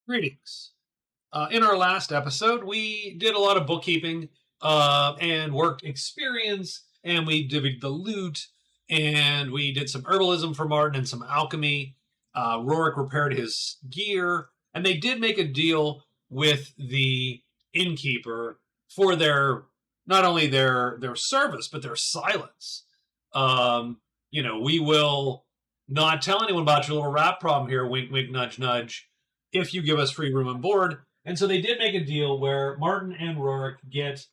Greetings. In our last episode, we did a lot of bookkeeping and work experience, and we divvied the loot, and we did some herbalism for Martin and some alchemy. Rorik repaired his gear, and they did make a deal with the innkeeper for their not only their service but their silence. We will not tell anyone about your little rat problem here. Wink, wink, nudge, nudge if you give us free room and board. And so they did make a deal where Martin and Rorik get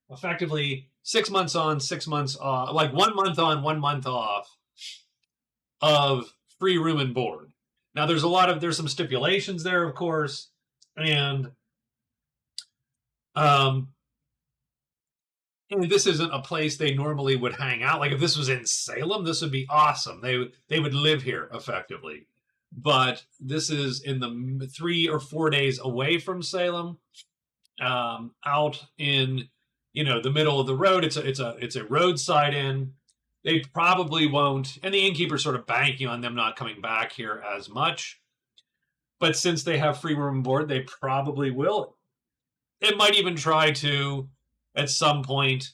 effectively 6 months on, 6 months off, like 1 month on, 1 month off of free room and board. Now there's some stipulations there, of course, and this isn't a place they normally would hang out. Like if this was in Salem, this would be awesome. They would live here effectively. But this is in the 3 or 4 days away from Salem, out in the middle of the road. It's a roadside inn. They probably won't, and the innkeeper's sort of banking on them not coming back here as much. But since they have free room and board, they probably will. It might even try to, at some point,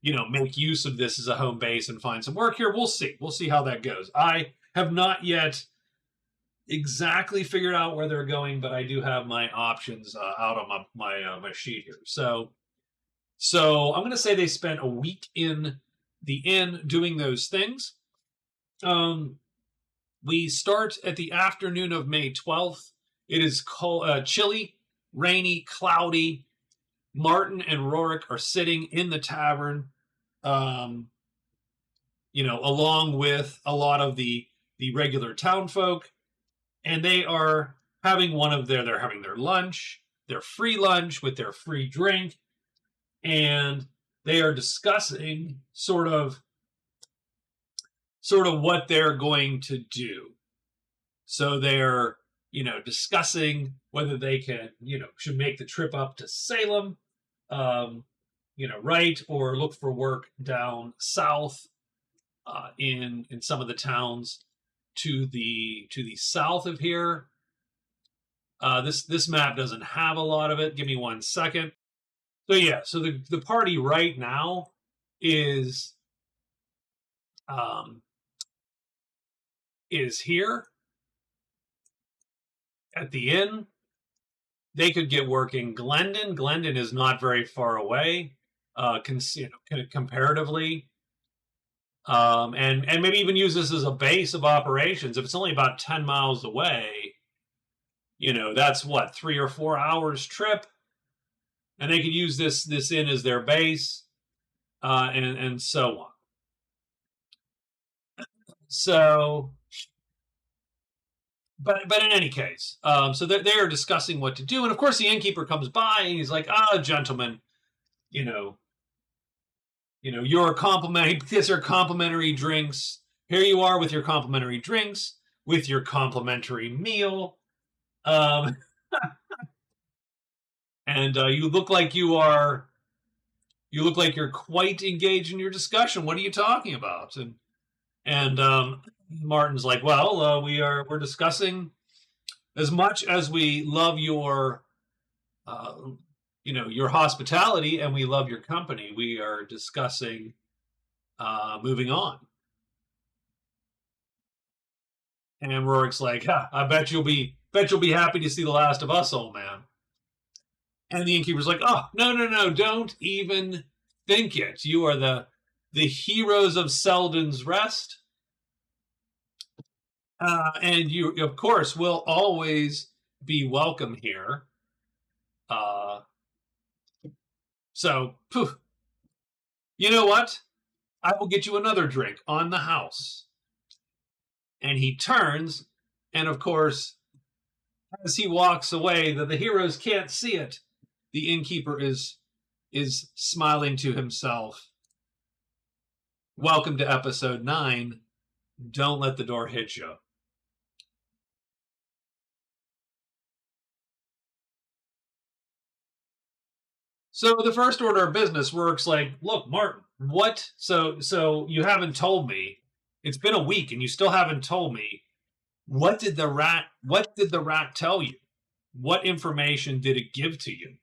make use of this as a home base and find some work here. We'll see. We'll see how that goes. I have not yet exactly figured out where they're going, but I do have my options out on my sheet here. So I'm going to say they spent a week in the inn doing those things. We start at the afternoon of May 12th. It is cold, chilly, rainy, cloudy. Martin and Rorik are sitting in the tavern, along with a lot of the regular town folk. And they are having they're having their lunch, their free lunch with their free drink, and they are discussing sort of what they're going to do. So they're, discussing whether they can, should make the trip up to Salem, right, or look for work down south in some of the towns to the south of here. This map doesn't have a lot of it. Give me 1 second. So the party right now is here at the inn. They could get work in Glendon. Glendon is not very far away, comparatively. And maybe even use this as a base of operations. If it's only about 10 miles away, that's what, 3 or 4 hours trip. And they could use this inn as their base, and so on. So, but in any case, so they are discussing what to do. And of course the innkeeper comes by and he's like, gentlemen, your these are complimentary drinks. Here you are with your complimentary drinks, with your complimentary meal. And you look like you're quite engaged in your discussion. What are you talking about? And Martin's like, well, we're discussing, as much as we love your your hospitality and we love your company, we are discussing moving on. And Rorik's like, I bet you'll be happy to see the last of us, old man. And the innkeeper's like, oh, no, don't even think it. You are the heroes of Selden's Rest. And you, of course, will always be welcome here. So, poof. You know what? I will get you another drink on the house. And he turns, and of course, as he walks away, the heroes can't see it. The innkeeper is smiling to himself. Welcome to episode 9. Don't let the door hit you. So the first order of business works like, look, Martin, what? So you haven't told me. It's been a week and you still haven't told me. What did the rat tell you? what information did it give to you?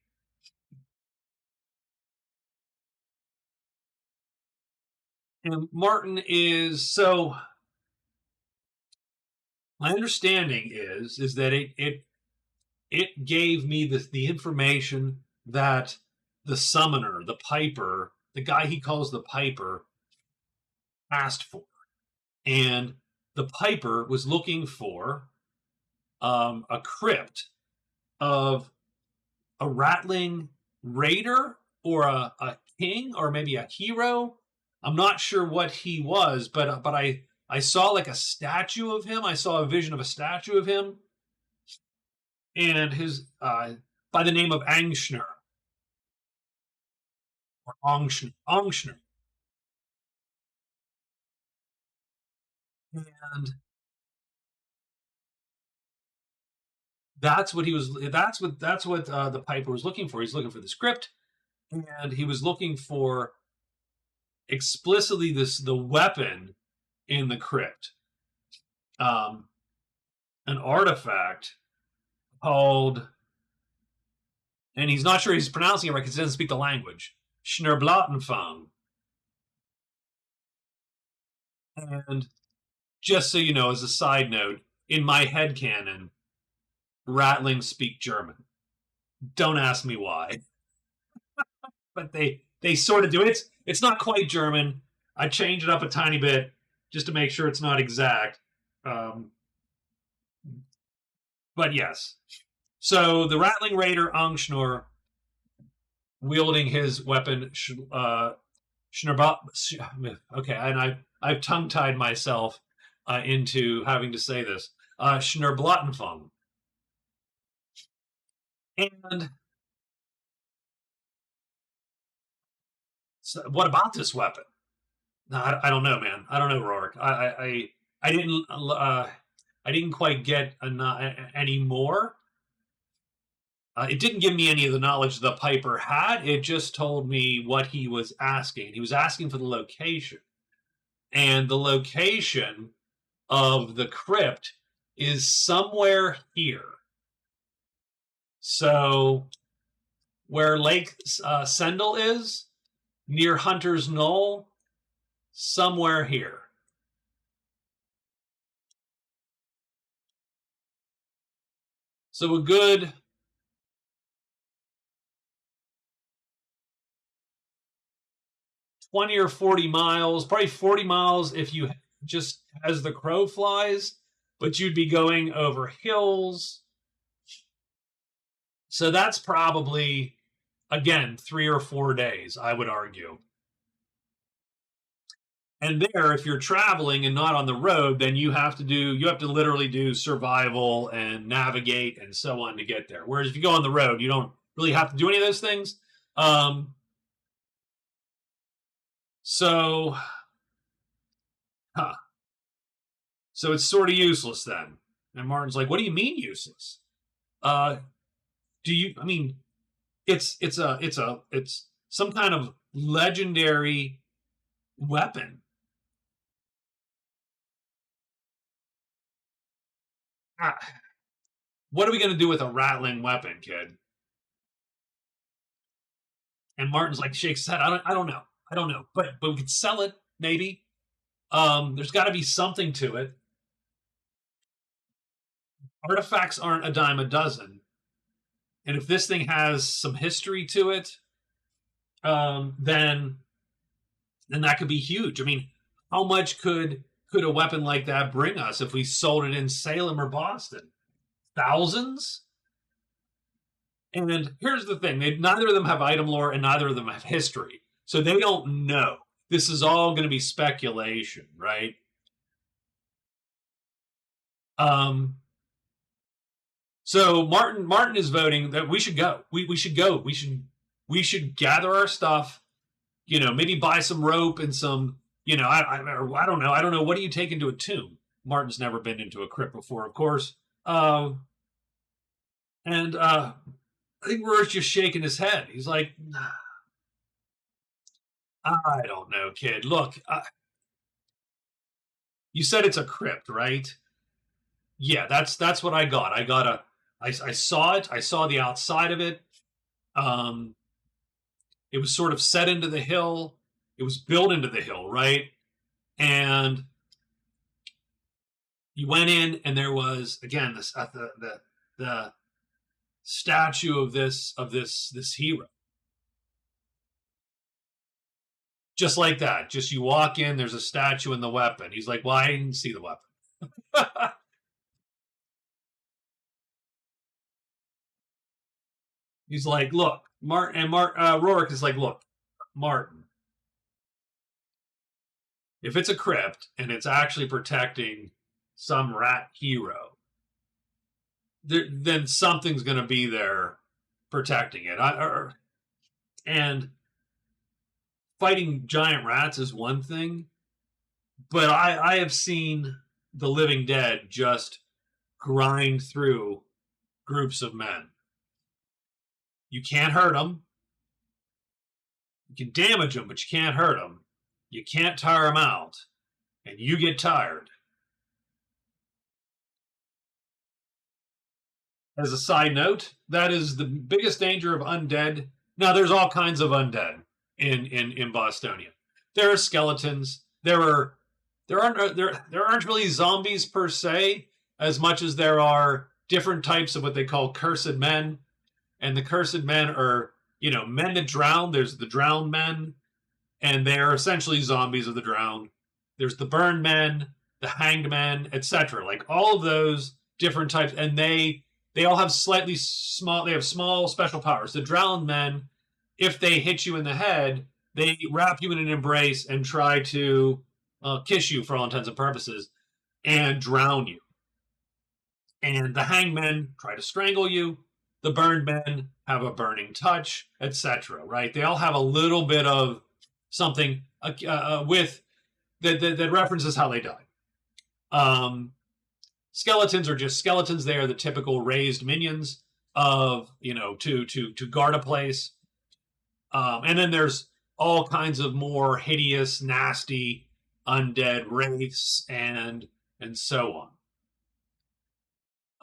And Martin is so. My understanding is that it gave me the information that the summoner, the piper, the guy he calls the piper, asked for, and the piper was looking for a crypt of a rattling raider or a king or maybe a hero. I'm not sure what he was, but I saw like a statue of him. I saw a vision of a statue of him, and his by the name of Angschner or Angschner, and that's what he was. That's what the piper was looking for. He's looking for the script, and he was looking for explicitly the weapon in the crypt, um, an artifact called, and he's not sure he's pronouncing it right because he doesn't speak the language, Schnerblattenfang. And just so you know, as a side note, in my head canon, Rattlings speak German. Don't ask me why, but they sort of do. It's not quite German. I changed it up a tiny bit just to make sure it's not exact. Um, but yes. So the Rattling Raider Angschnur wielding his weapon, okay, and I've tongue tied myself into having to say this, Schnerblattenfang. And so what about this weapon? No, I don't know, man. I don't know, Rorik. I didn't quite get any more. It didn't give me any of the knowledge the piper had. It just told me what he was asking. He was asking for the location, and the location of the crypt is somewhere here. So where Lake Sendel is, near Hunter's Knoll, somewhere here. So a good 20 or 40 miles, probably 40 miles if you just as the crow flies, but you'd be going over hills. So that's probably, again, 3 or 4 days, I would argue. And there, if you're traveling and not on the road, then you have to literally do survival and navigate and so on to get there. Whereas if you go on the road, you don't really have to do any of those things. So, huh. So it's sort of useless then. And Martin's like, "What do you mean useless? Do you? I mean, it's some kind of legendary weapon." Ah, what are we going to do with a rattling weapon, kid? And Martin's like, shakes his head. I don't know. I don't know. But we could sell it maybe. There's got to be something to it. Artifacts aren't a dime a dozen, and if this thing has some history to it, then that could be huge. I mean, how much could a weapon like that bring us if we sold it in Salem or Boston? Thousands. And here's the thing: neither of them have item lore, and neither of them have history, so they don't know. This is all going to be speculation, right? Um, so Martin is voting that we should go. We should go. We should gather our stuff. Maybe buy some rope and some. I don't know. I don't know. What do you take into a tomb? Martin's never been into a crypt before, of course. And I think Rorik's just shaking his head. He's like, I don't know, kid. Look, you said it's a crypt, right? Yeah, that's what I got. I got I saw it. I saw the outside of it. Um, it was sort of set into the hill. It was built into the hill, right? And you went in, and there was again this the statue of this hero, just like that. Just you walk in, there's a statue and the weapon. He's like, "Well, I didn't see the weapon." He's like, "Look, Martin," and Rorik is like, "Look, Martin, if it's a crypt and it's actually protecting some rat hero, then something's going to be there protecting it. And fighting giant rats is one thing, but I have seen the living dead just grind through groups of men. You can't hurt them. You can damage them, but you can't hurt them. You can't tire them out, and you get tired. As a side note, that is the biggest danger of undead. Now, there's all kinds of undead in Bostonia. There are skeletons. There aren't really zombies per se, as much as there are different types of what they call cursed men, and the cursed men are men that drown. There's the drowned men, and they are essentially zombies of the drowned. There's the burned men, the hanged men, etc. Like all of those different types, and they all have slightly small. They have small special powers. The drowned men, if they hit you in the head, they wrap you in an embrace and try to kiss you for all intents and purposes, and drown you. And the hanged men try to strangle you. The burned men have a burning touch, etc. Right? They all have a little bit of something with that references how they die. Skeletons are just skeletons. They are the typical raised minions of to guard a place. And then there's all kinds of more hideous, nasty, undead wraiths and so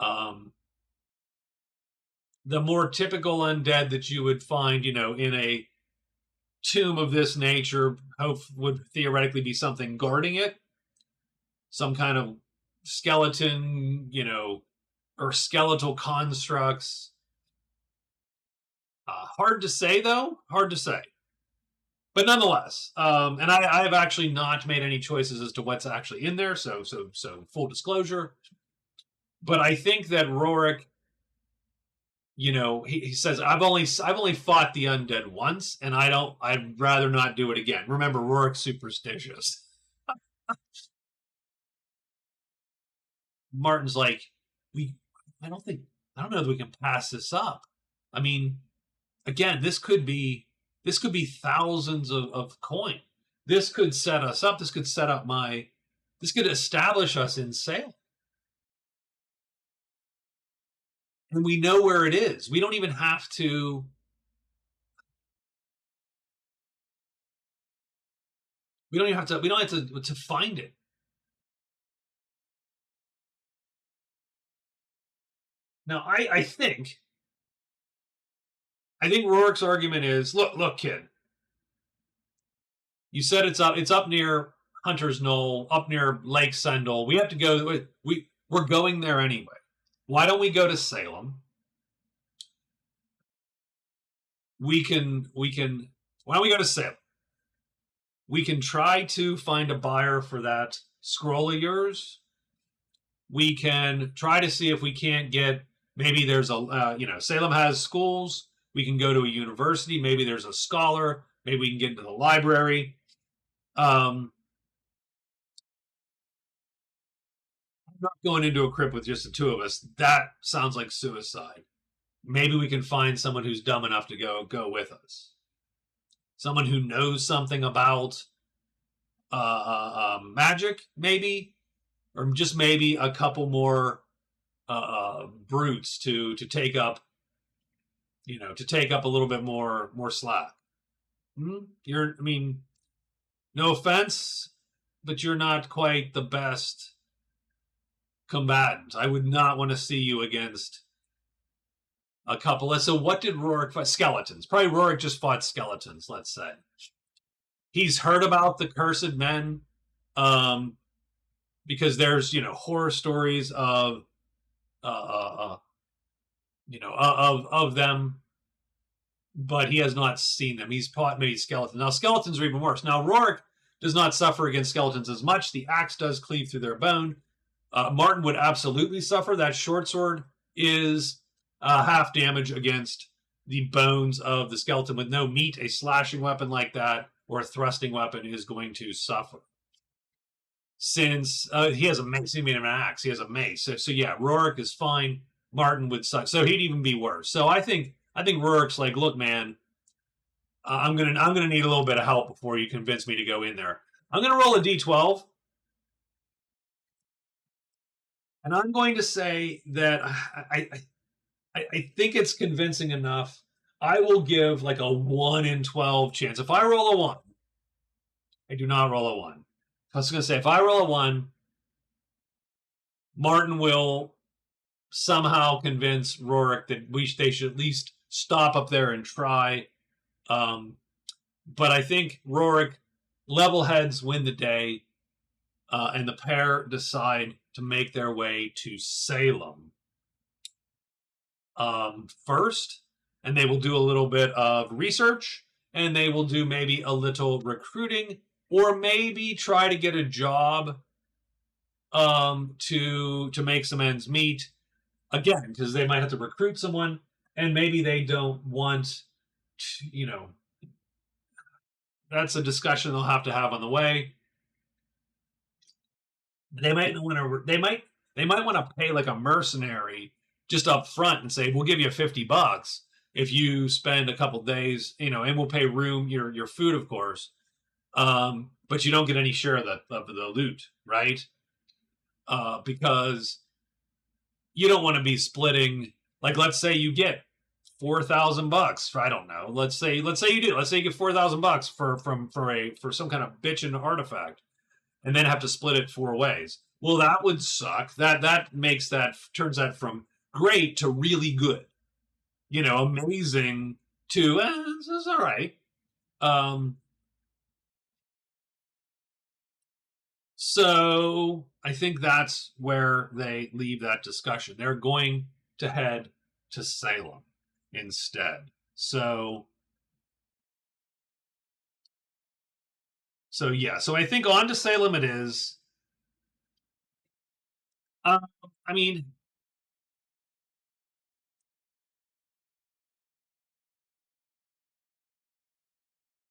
on. The more typical undead that you would find, in a tomb of this nature, would theoretically be something guarding it, some kind of skeleton, or skeletal constructs. Hard to say, though. Hard to say. But nonetheless, and I've actually not made any choices as to what's actually in there, so full disclosure. But I think that Rorik, he says, I've only fought the undead once, and I'd rather not do it again. Remember, Rorik's superstitious. Martin's like, I don't know that we can pass this up. I mean, again, this could be thousands of coin. This could set us up. This could establish us in Salem. And we know where it is. We don't even have to. We don't have to find it. Now, I think Rorik's argument is, look, kid. You said it's up near Hunter's Knoll, up near Lake Sendel. We have to go. We're going there anyway. Why don't we go to Salem? Why don't we go to Salem? We can try to find a buyer for that scroll of yours. We can try to see if we can't get, maybe there's Salem has schools. We can go to a university. Maybe there's a scholar. Maybe we can get into the library. I'm not going into a crypt with just the two of us. That sounds like suicide. Maybe we can find someone who's dumb enough to go with us. Someone who knows something about magic, maybe, or just maybe a couple more brutes to take up, a little bit more slack. No offense, but you're not quite the best combatant. I would not want to see you against a couple. So what did Rorik fight? Skeletons. Probably Rorik just fought skeletons, let's say. He's heard about the cursed men, um, because there's, horror stories of, uh, uh, uh, of them, but he has not seen them. He's fought maybe skeletons. Now, skeletons are even worse. Now, Rorik does not suffer against skeletons as much. The axe does cleave through their bone. Martin would absolutely suffer. That short sword is half damage against the bones of the skeleton. With no meat, a slashing weapon like that or a thrusting weapon is going to suffer. Since he has a mace, he made an axe. He has a mace. So yeah, Rorik is fine. Martin would suck. So he'd even be worse. So I think Rorik's like, look, man, I'm gonna need a little bit of help before you convince me to go in there. I'm gonna roll a d12, and I'm going to say that I think it's convincing enough. I will give like a 1 in 12 chance. If I roll a 1, I do not roll a 1. I was going to say, if I roll a 1, Martin will somehow convince Rorik that they should at least stop up there and try. But I think Rorik level heads win the day, and the pair decide to make their way to Salem first, and they will do a little bit of research, and they will do maybe a little recruiting, or maybe try to get a job to make some ends meet. Again, because they might have to recruit someone, and maybe they don't want to, that's a discussion they'll have to have on the way. They might want to. They might want to pay like a mercenary just up front and say, "We'll give you $50 if you spend a couple days, and we'll pay your food, of course, but you don't get any share of the loot, right? Because you don't want to be splitting. Like, let's say you get $4,000. I don't know. Let's say you do. Let's say you get $4,000 for some kind of bitchin' artifact, and then have to split it 4 ways. Well, that would suck. That turns that from great to really good. Amazing to this is all right. So I think that's where they leave that discussion. They're going to head to Salem instead. So yeah. So I think on to Salem it is. I mean,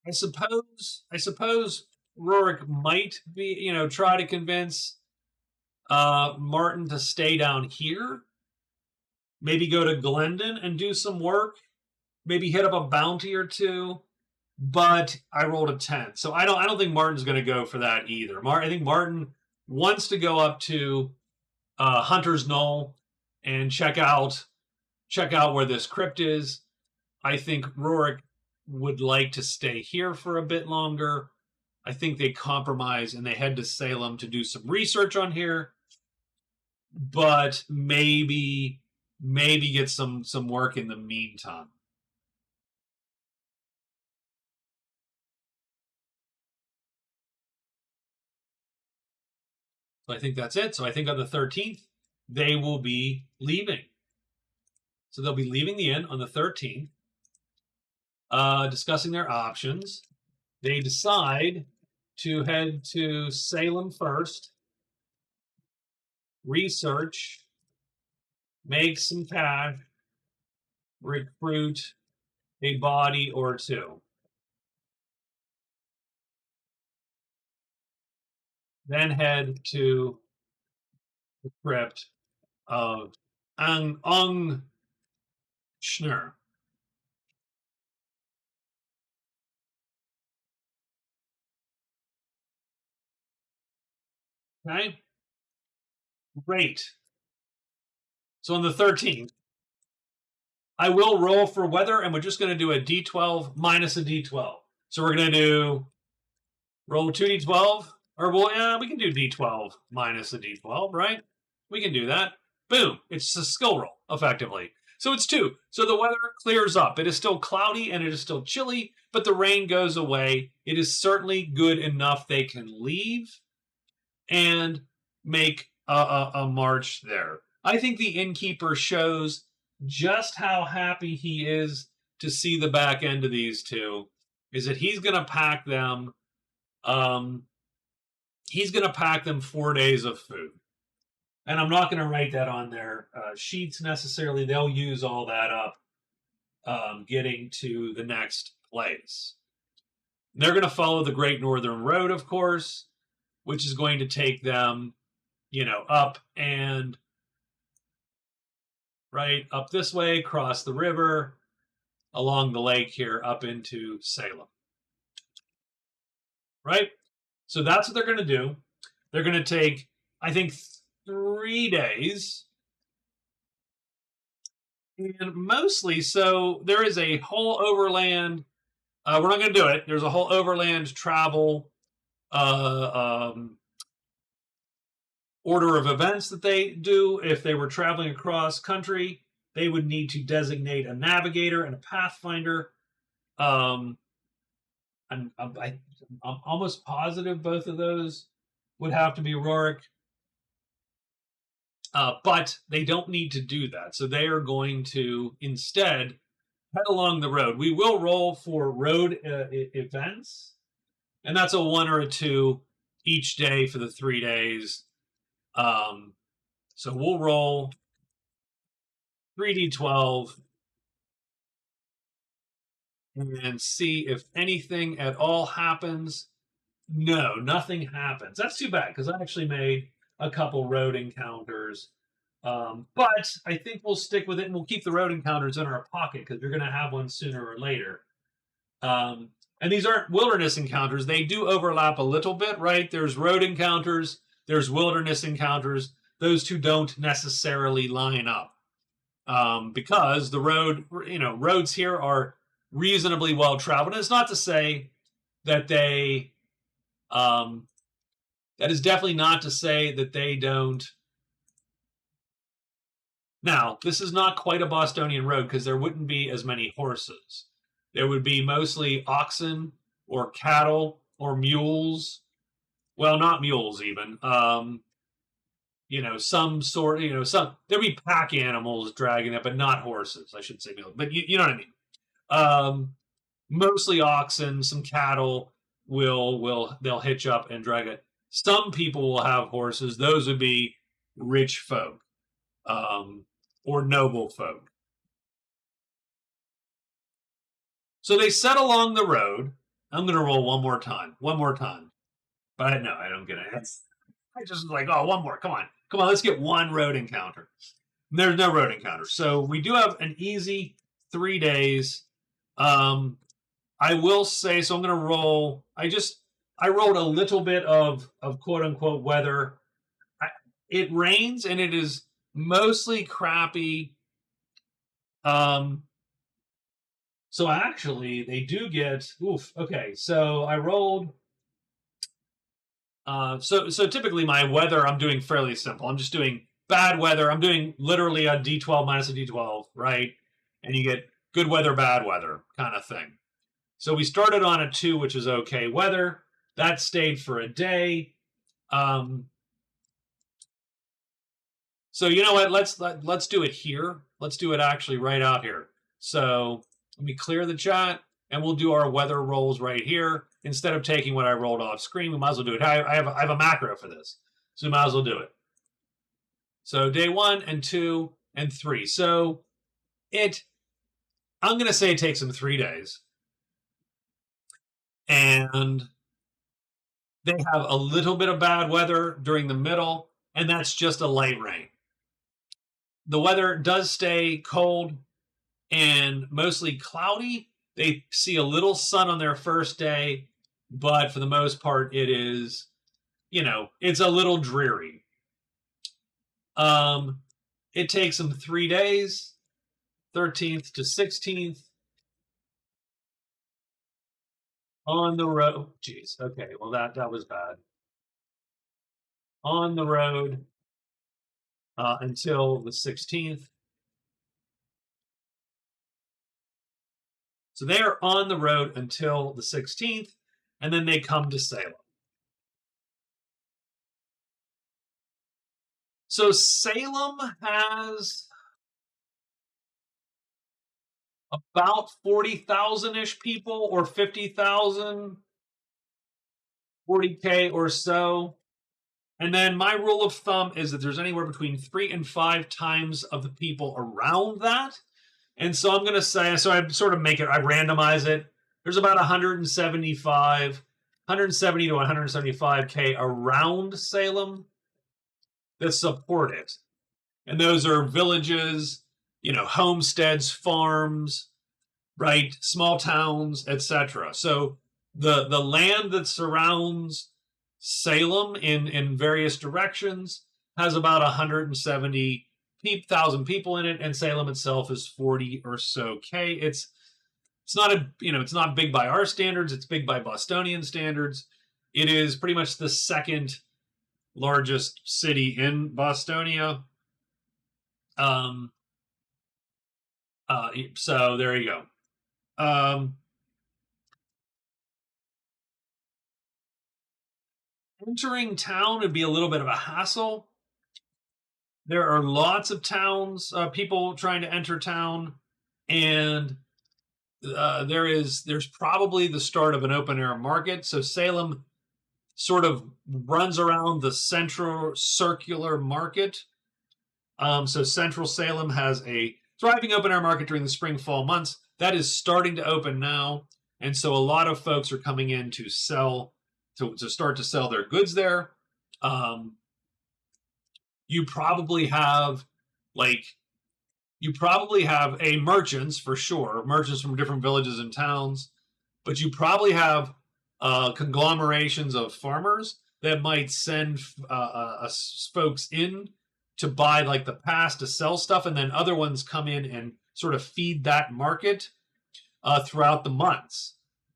I suppose Rorik might be, try to convince Martin to stay down here. Maybe go to Glendon and do some work. Maybe hit up a bounty or two. But I rolled a 10, so I don't think Martin's going to go for that either. I think Martin wants to go up to Hunter's Knoll and check out where this crypt is. I think Rorik would like to stay here for a bit longer. I think they compromise and they head to Salem to do some research on here, but maybe get some work in the meantime. So I think that's it. So I think on the 13th, they will be leaving. So they'll be leaving the inn on the 13th, discussing their options. They decide to head to Salem first, research, make some cash, recruit a body or two. Then head to the crypt of Ung Schnur. Okay? Great. So on the 13th, I will roll for weather, and we're just going to do a d12 minus a d12. So we're going to do roll 2d12, or we can do d12 minus a d12, right? We can do that. Boom. It's a skill roll, effectively. So it's 2. So the weather clears up. It is still cloudy and it is still chilly, but the rain goes away. It is certainly good enough they can leave and make a march there. I think the innkeeper shows just how happy he is to see the back end of these two. Is that he's going to pack them? He's going to pack them 4 days of food, and I'm not going to write that on their sheets necessarily. They'll use all that up getting to the next place. They're going to follow the Great Northern Road, of course, which is going to take them, up and right up this way, cross the river, along the lake here, up into Salem. Right? So that's what they're going to do. They're going to take, I think, 3 days. And mostly, so there is a whole overland. We're not going to do it. There's a whole overland travel order of events that they do. If they were traveling across country, they would need to designate a navigator and a pathfinder. I'm almost positive both of those would have to be Rorik. But they don't need to do that. So they are going to instead head along the road. We will roll for road events, and that's a 1 or a 2 each day for the 3 days. So we'll roll 3d12 and see if anything at all happens. No, nothing happens. That's too bad because I actually made a couple road encounters. But I think we'll stick with it and we'll keep the road encounters in our pocket because we're going to have one sooner or later. And these aren't wilderness encounters. They do overlap a little bit, right? There's road encounters, there's wilderness encounters. Those two don't necessarily line up because the roads here are reasonably well traveled. And it's not to say that that is definitely not to say that they don't. Now, this is not quite a Bostonian road because there wouldn't be as many horses. There would be mostly oxen or cattle or mules. Well, not mules even. Some sort, there'd be pack animals dragging it, but not horses. I should say mules, but you know what I mean. Mostly oxen, some cattle they'll hitch up and drag it. Some people will have horses. Those would be rich folk. Or noble folk. So they set along the road. I'm going to roll one more time. But no, I don't get it. I just like, one more. Come on, let's get one road encounter. There's no road encounter. So we do have an easy 3 days. I will say, so I'm going to roll. I rolled a little bit of quote unquote weather. It rains and it is mostly crappy. So actually they do get okay. So I rolled so typically my weather I'm doing fairly simple. I'm just doing bad weather. I'm doing literally a D12 minus a D12, right? And you get good weather, bad weather kind of thing. So we started on a 2, which is okay weather. That stayed for a day. So you know what? Let's do it here. Let's do it actually right out here. So let me clear the chat, and we'll do our weather rolls right here. Instead of taking what I rolled off screen, we might as well do it. I have a macro for this, so we might as well do it. So day 1 and 2 and 3. So I'm going to say it takes them 3 days, and they have a little bit of bad weather during the middle, and that's just a light rain. The weather does stay cold and mostly cloudy. They see a little sun on their first day, but for the most part, it is, it's a little dreary. It takes them 3 days, 13th to 16th. On the road. Jeez. Okay. Well, that was bad. On the road until the 16th. So they are on the road until the 16th, and then they come to Salem. So Salem has about 40,000-ish people, or 50,000, 40K or so. And then my rule of thumb is that there's anywhere between 3 and 5 times of the people around that. And so I'm going to say, so I sort of make it, I randomize it. There's about 170 to 175K around Salem that support it. And those are villages, homesteads, farms, right? Small towns, etc. So the land that surrounds Salem in various directions has about 170,000 people in it, and Salem itself is 40 or so K. It's not it's not big by our standards. It's big by Bostonian standards. It is pretty much the second largest city in Bostonia. So there you go. Entering town would be a little bit of a hassle. There are lots of towns, people trying to enter town, and there's probably the start of an open air market. So Salem sort of runs around the central circular market. So Central Salem has a thriving open air market during the spring fall months. That is starting to open now, and so a lot of folks are coming in to sell to start to sell their goods there. You probably have a merchants for sure, merchants from different villages and towns, but you probably have conglomerations of farmers that might send folks in to buy like the pass to sell stuff, and then other ones come in and sort of feed that market throughout the months.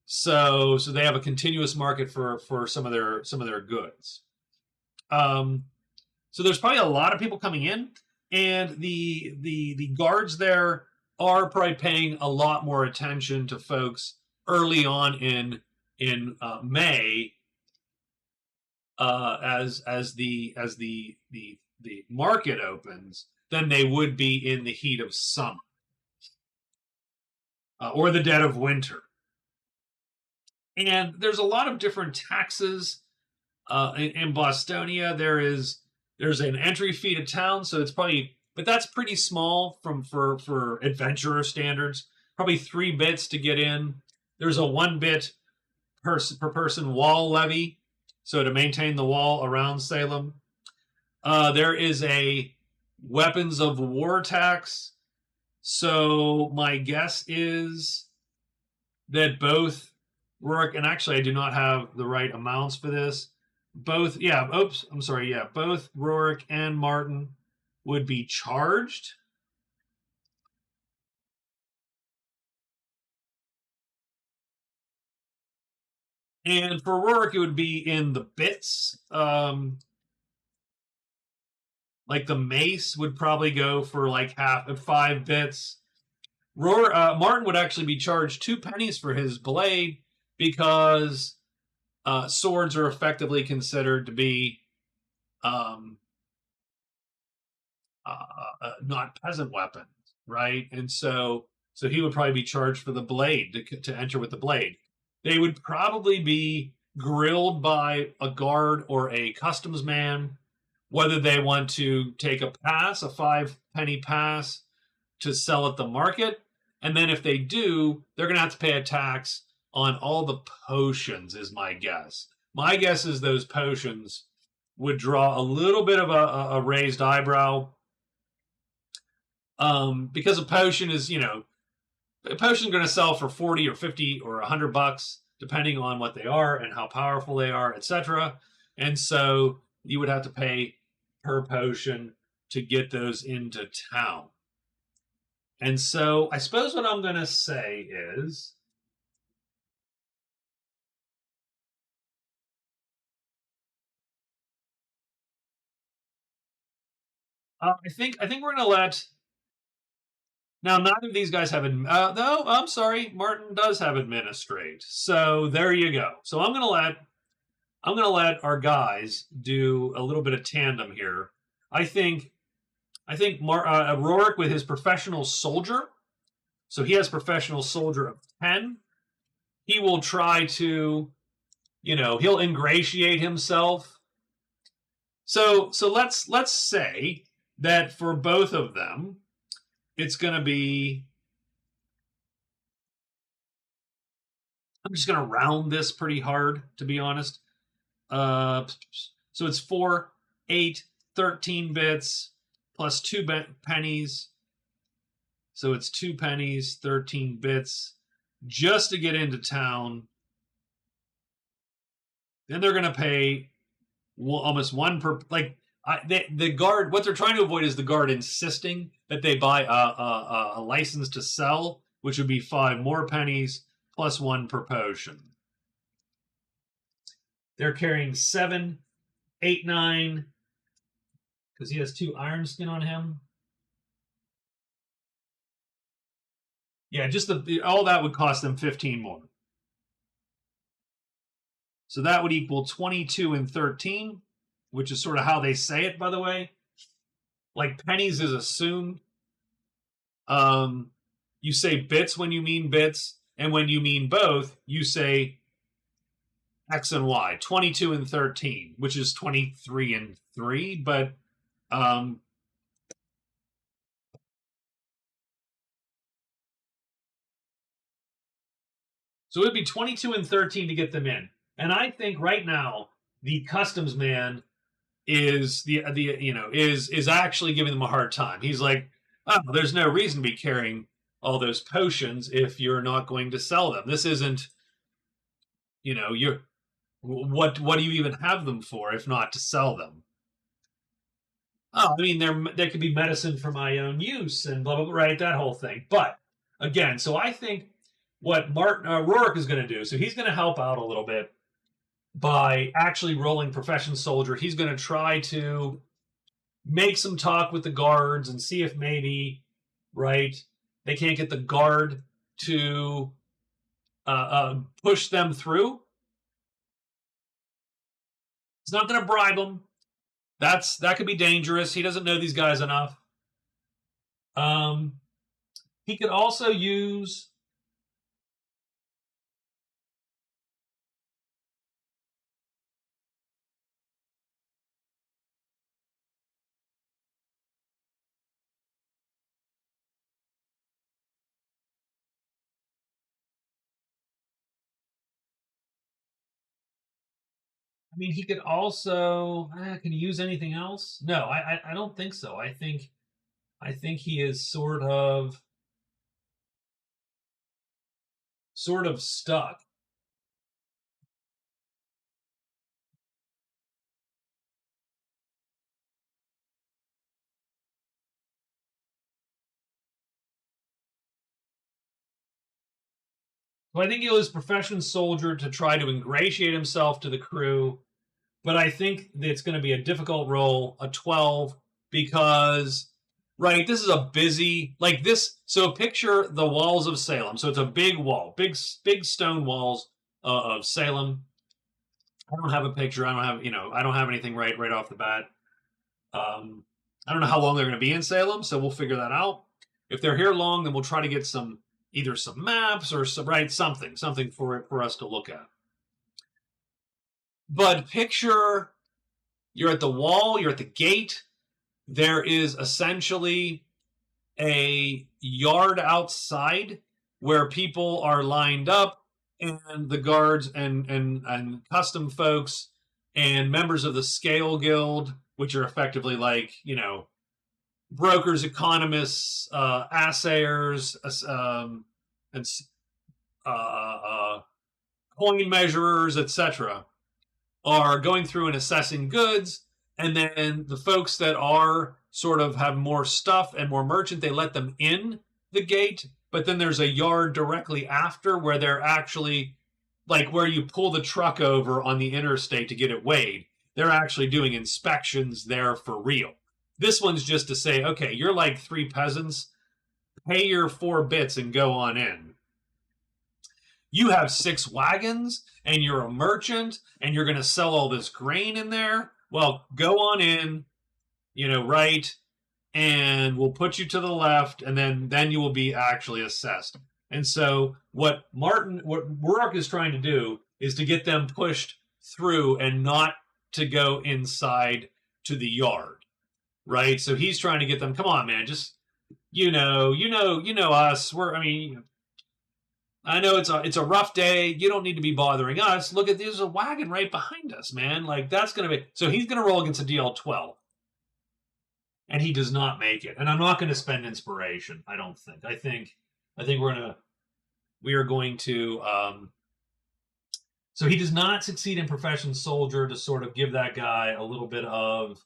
So they have a continuous market for some of their goods. So there's probably a lot of people coming in, and the guards there are probably paying a lot more attention to folks early on in May, as the market opens, than they would be in the heat of summer or the dead of winter. And there's a lot of different taxes in Bostonia. There's an entry fee to town, so it's probably, but that's pretty small for adventurer standards. Probably 3 bits to get in. There's a 1 bit per person wall levy, so to maintain the wall around Salem. There is a weapons of war tax. So my guess is that both Rorik, and actually I do not have the right amounts for this. Both Rorik and Martin would be charged. And for Rorik, it would be in the bits. Like the mace would probably go for like 5 bits. Martin would actually be charged 2 pennies for his blade, because swords are effectively considered to be not peasant weapons, right? And so he would probably be charged for the blade to enter with the blade. They would probably be grilled by a guard or a customs man whether they want to take a pass, a 5-penny pass, to sell at the market. And then if they do, they're going to have to pay a tax on all the potions, is my guess. My guess is those potions would draw a little bit of a raised eyebrow, because a potion is, a potion is going to sell for 40 or 50 or $100, depending on what they are and how powerful they are, etc. And so you would have to pay per potion to get those into town. And so I suppose what I'm going to say is, I think we're going to let. Now, neither of these guys have. No, I'm sorry. Martin does have administrate. So there you go. So I'm gonna let our guys do a little bit of tandem here. I think Rorik with his professional soldier. So he has professional soldier of 10. He will try to, he'll ingratiate himself. So let's say that for both of them, it's going to be. I'm just going to round this pretty hard, to be honest. So it's 4, 8, 13 bits plus 2 pennies. So it's 2 pennies, 13 bits just to get into town. Then they're going to pay almost 1 per. The guard, what they're trying to avoid is the guard insisting that they buy a license to sell, which would be 5 more pennies plus 1 per potion. They're carrying 7, 8, 9, because he has 2 iron skin on him. Yeah, just all that would cost them 15 more. So that would equal 22 and 13, which is sort of how they say it, by the way. Like pennies is assumed. You say bits when you mean bits, and when you mean both, you say X and Y, 22 and 13, which is 23 and 3, but so it would be 22 and 13 to get them in. And I think right now the customs man is is actually giving them a hard time. He's like, oh, there's no reason to be carrying all those potions if you're not going to sell them. This isn't, you're what do you even have them for if not to sell them? Oh, I mean, they could be medicine for my own use and blah blah blah, right? That whole thing. But again, so I think what Rorik is going to do, so he's going to help out a little bit by actually rolling profession soldier. He's going to try to make some talk with the guards and see if maybe, right, they can't get the guard to push them through. He's not going to bribe them. That could be dangerous. He doesn't know these guys enough. He could also use. I mean, he could also. Can he use anything else? No, I don't think so. I think he is sort of stuck. So I think he'll use profession soldier to try to ingratiate himself to the crew, but I think it's going to be a difficult roll, a 12, because right, this is a busy like this. So picture the walls of Salem. So it's a big wall, big stone walls of Salem. I don't have a picture. I don't have anything right off the bat. I don't know how long they're going to be in Salem, so we'll figure that out. If they're here long, then we'll try to get either some maps or something for us to look at. But picture you're at the wall, you're at the gate. There is essentially a yard outside where people are lined up, and the guards and custom folks and members of the Scale Guild, which are effectively like, brokers, economists, assayers, and coin measurers, etc., are going through and assessing goods. And then the folks that are sort of have more stuff and more merchant, they let them in the gate. But then there's a yard directly after where they're actually, like where you pull the truck over on the interstate to get it weighed. They're actually doing inspections there for real. This one's just to say, okay, you're like 3 peasants pay your 4 bits and go on in. You have 6 wagons and you're a merchant and you're going to sell all this grain in there. Well, go on in, right, and we'll put you to the left, and then you will be actually assessed. And so what Rorik is trying to do is to get them pushed through and not to go inside to the yard, right? So he's trying to get them, come on, man, just us. I know it's a rough day. You don't need to be bothering us. Look at there's a wagon right behind us, man. Like that's gonna be so he's gonna roll against a DL12. And he does not make it. And I'm not going to spend inspiration, I don't think. I think we are going to so he does not succeed in profession soldier to sort of give that guy a little bit of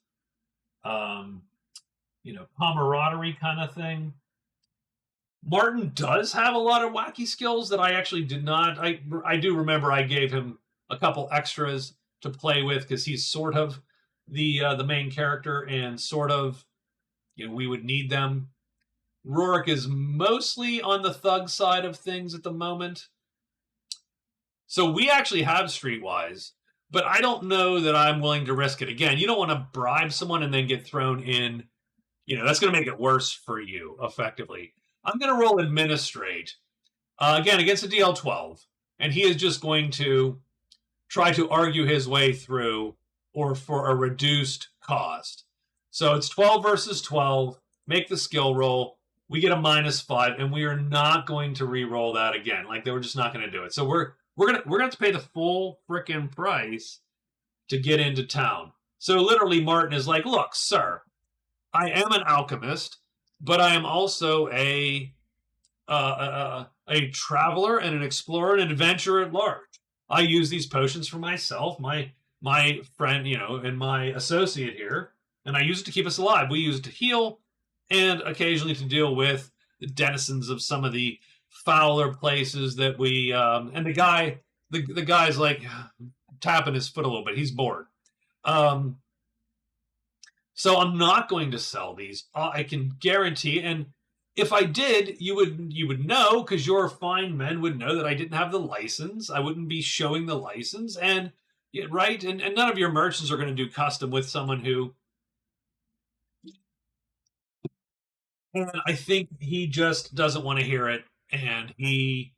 camaraderie kind of thing. Martin does have a lot of wacky skills that I actually did not. I do remember I gave him a couple extras to play with because he's sort of the main character and sort of we would need them. Rorik is mostly on the thug side of things at the moment. So we actually have Streetwise, but I don't know that I'm willing to risk it again. You don't want to bribe someone and then get thrown in. That's going to make it worse for you, effectively. I'm going to roll Administrate, again, against a DL12, and he is just going to try to argue his way through or for a reduced cost. So it's 12 versus 12. Make the skill roll. We get a -5, and we are not going to re-roll that again. Like they were just not going to do it. So we're gonna have to pay the full frickin' price to get into town. So literally, Martin is like, "Look, sir, I am an alchemist, but I am also a traveler and an explorer and an adventurer at large. I use these potions for myself, my friend, and my associate here." And I use it to keep us alive. We use it to heal and occasionally to deal with the denizens of some of the fouler places that we and the guy's like tapping his foot a little bit. He's bored. So I'm not going to sell these. I can guarantee, and if I did, you would know because your fine men would know that I didn't have the license. I wouldn't be showing the license, and right, and none of your merchants are going to do custom with someone who. And I think he just doesn't want to hear it, and he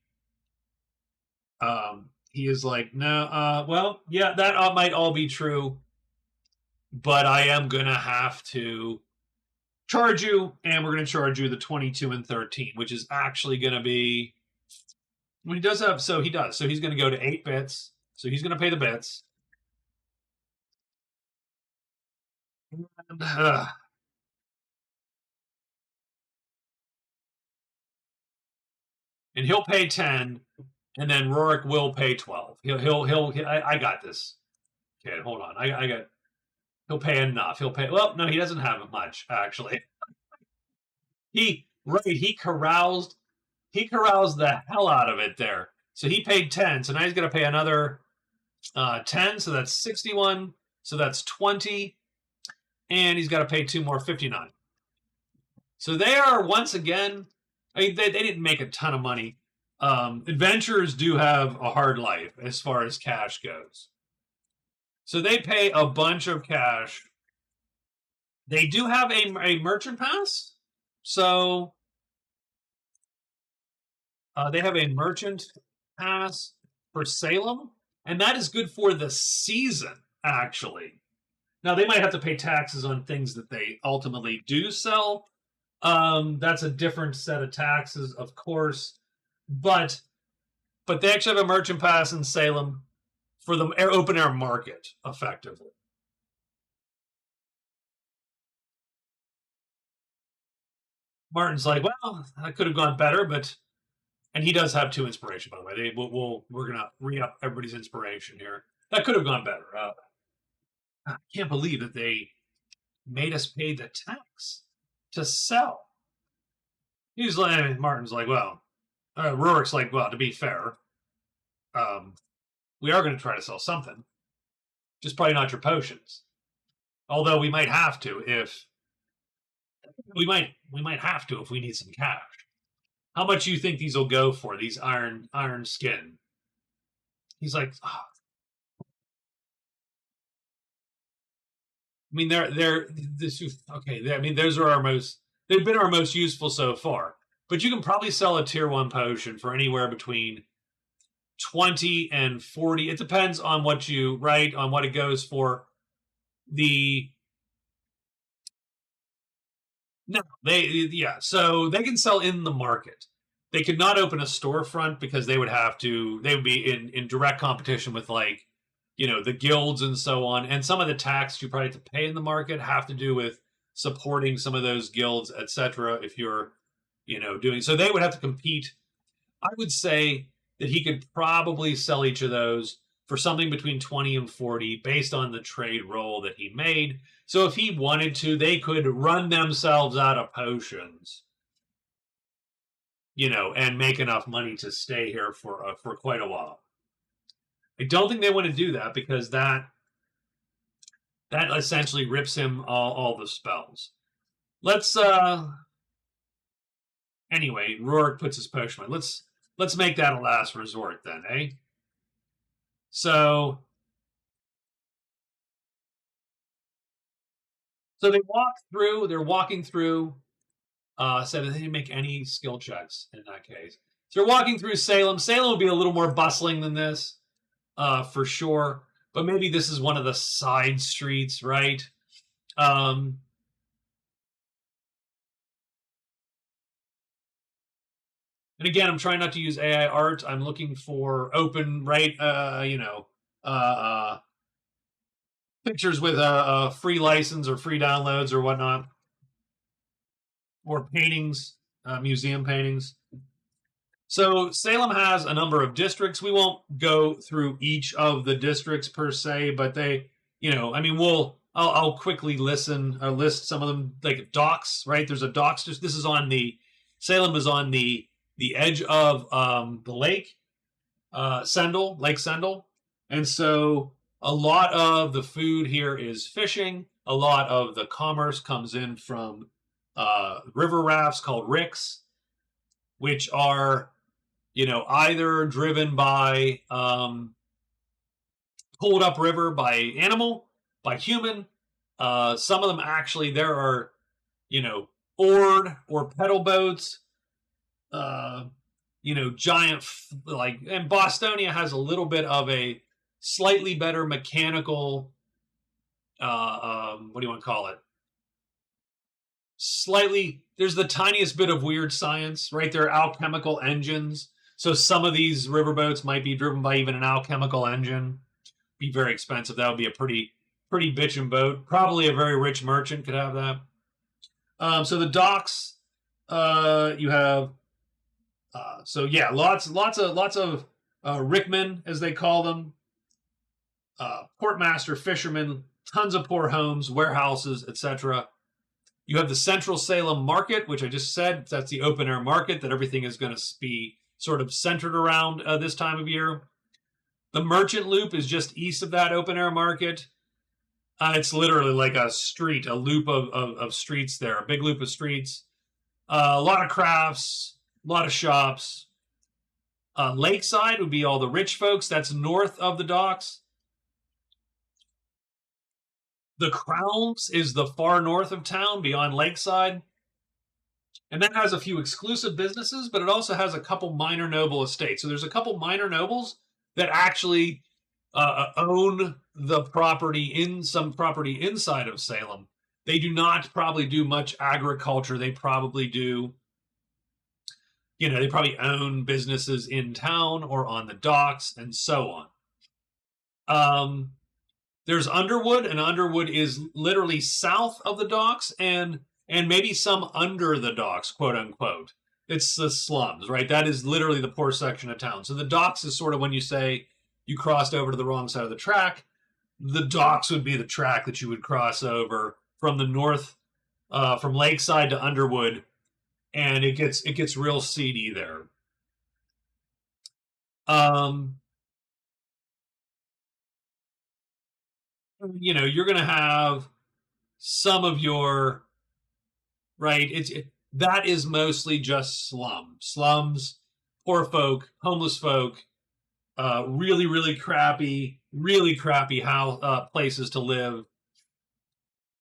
is like, no, well, yeah, that might all be true, but I am gonna have to charge you, and we're gonna charge you the 22 and 13, which is actually gonna be. Well, he does have, so he does, so he's gonna go to 8 bits, so he's gonna pay the bits, and, and he'll pay 10, and then Rorik will pay 12. I got this. Okay, hold on. He'll pay enough. Well, no, he doesn't have much, actually. He caroused the hell out of it there. So he paid 10, so now he's going to pay another 10, so that's 61, so that's 20, and he's got to pay 2 more, 59. So they are, once again, they didn't make a ton of money. Adventurers do have a hard life as far as cash goes. So they pay a bunch of cash. They do have a merchant pass. So they have a merchant pass for Salem, and that is good for the season, actually. Now, they might have to pay taxes on things that they ultimately do sell. That's a different set of taxes, of course. But they actually have a merchant pass in Salem for the open air market, effectively. Martin's like, well, that could have gone better, but, and he does have 2 inspiration, by the way. We're gonna re-up everybody's inspiration here. That could have gone better. I can't believe that they made us pay the tax to sell. He's like, Martin's like, well, Rorik's like, well, to be fair, we are going to try to sell something, just probably not your potions. Although we might have to if we might have to if we need some cash. How much you think these will go for, these iron skin? He's like, oh. I mean, they're this okay. I mean, those are our most. They've been our most useful so far. But you can probably sell a tier 1 potion for anywhere between 20 and 40. It depends on what you write, on what it goes for. The No, so they can sell in the market. They could not open a storefront because they would be in direct competition with, like, the guilds and so on. And some of the tax you probably have to pay in the market have to do with supporting some of those guilds, etc. If you're, doing so, they would have to compete. I would say that he could probably sell each of those for something between 20 and 40 based on the trade roll that he made. So if he wanted to, they could run themselves out of potions, and make enough money to stay here for quite a while. I don't think they want to do that because that essentially rips him all the spells. Let's anyway, Rorik puts his potion on. Let's make that a last resort then, eh? So they walk through. They're walking through. So they didn't make any skill checks in that case. So they're walking through Salem. Salem will be a little more bustling than this, for sure. But maybe this is one of the side streets, right? And again, I'm trying not to use AI art. I'm looking for open, right? Pictures with a free license or free downloads or whatnot, or paintings, museum paintings. So Salem has a number of districts. We won't go through each of the districts per se, but they, I mean, I'll quickly list some of them, like docks, right? There's a docks. This is Salem is on the edge of the lake, Lake Sendel, and so a lot of the food here is fishing. A lot of the commerce comes in from river rafts called ricks, which are, either driven by pulled up river by animal, by human. Some of them actually, there are, oared or pedal boats, giant, and Bostonia has a little bit of a slightly better mechanical, what do you want to call it? There's the tiniest bit of weird science, right? There are alchemical engines. So some of these riverboats might be driven by even an alchemical engine. Be very expensive. That would be a pretty bitchin' boat. Probably a very rich merchant could have that. So the docks, you have, lots of rickmen, as they call them, portmaster, fishermen, tons of poor homes, warehouses, etc. You have the Central Salem Market, which I just said, that's the open air market that everything is going to be sort of centered around this time of year. The Merchant Loop is just east of that open air market. It's literally like a street, a loop of streets there, a big loop of streets. A lot of crafts, a lot of shops. Lakeside would be all the rich folks. That's north of the docks. The Crowns is the far north of town, beyond Lakeside. And that has a few exclusive businesses, but it also has a couple minor noble estates. So there's a couple minor nobles that actually own the property, some property inside of Salem. They do not probably do much agriculture. They probably do, they probably own businesses in town or on the docks and so on. There's Underwood, and Underwood is literally south of the docks and maybe some under the docks, quote unquote. It's the slums, right? That is literally the poor section of town. So the docks is sort of when you say you crossed over to the wrong side of the track. The docks would be the track that you would cross over from the north, from Lakeside to Underwood, and it gets real seedy there. You're going to have some of your, right, that is mostly just slums, poor folk, homeless folk, really crappy how places to live.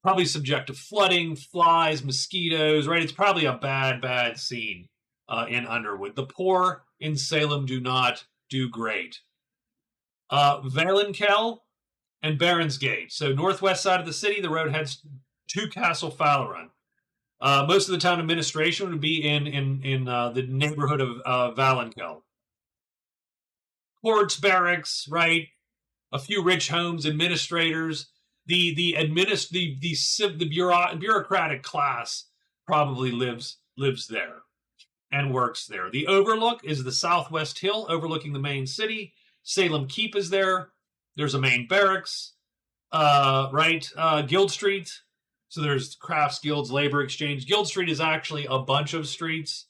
Probably subject to flooding, flies, mosquitoes. Right, it's probably a bad scene in Underwood. The poor in Salem do not do great. Valenkel and Baronsgate. So northwest side of the city, the road heads to Castle Falaran. Most of the town administration would be in the neighborhood of Valenkel. Courts, barracks, right? A few rich homes, administrators. The bureaucratic class probably lives there and works there. The Overlook is the southwest hill overlooking the main city. Salem Keep is there. There's a main barracks, right? Guild Street. So there's crafts, guilds, labor exchange. Guild Street is actually a bunch of streets.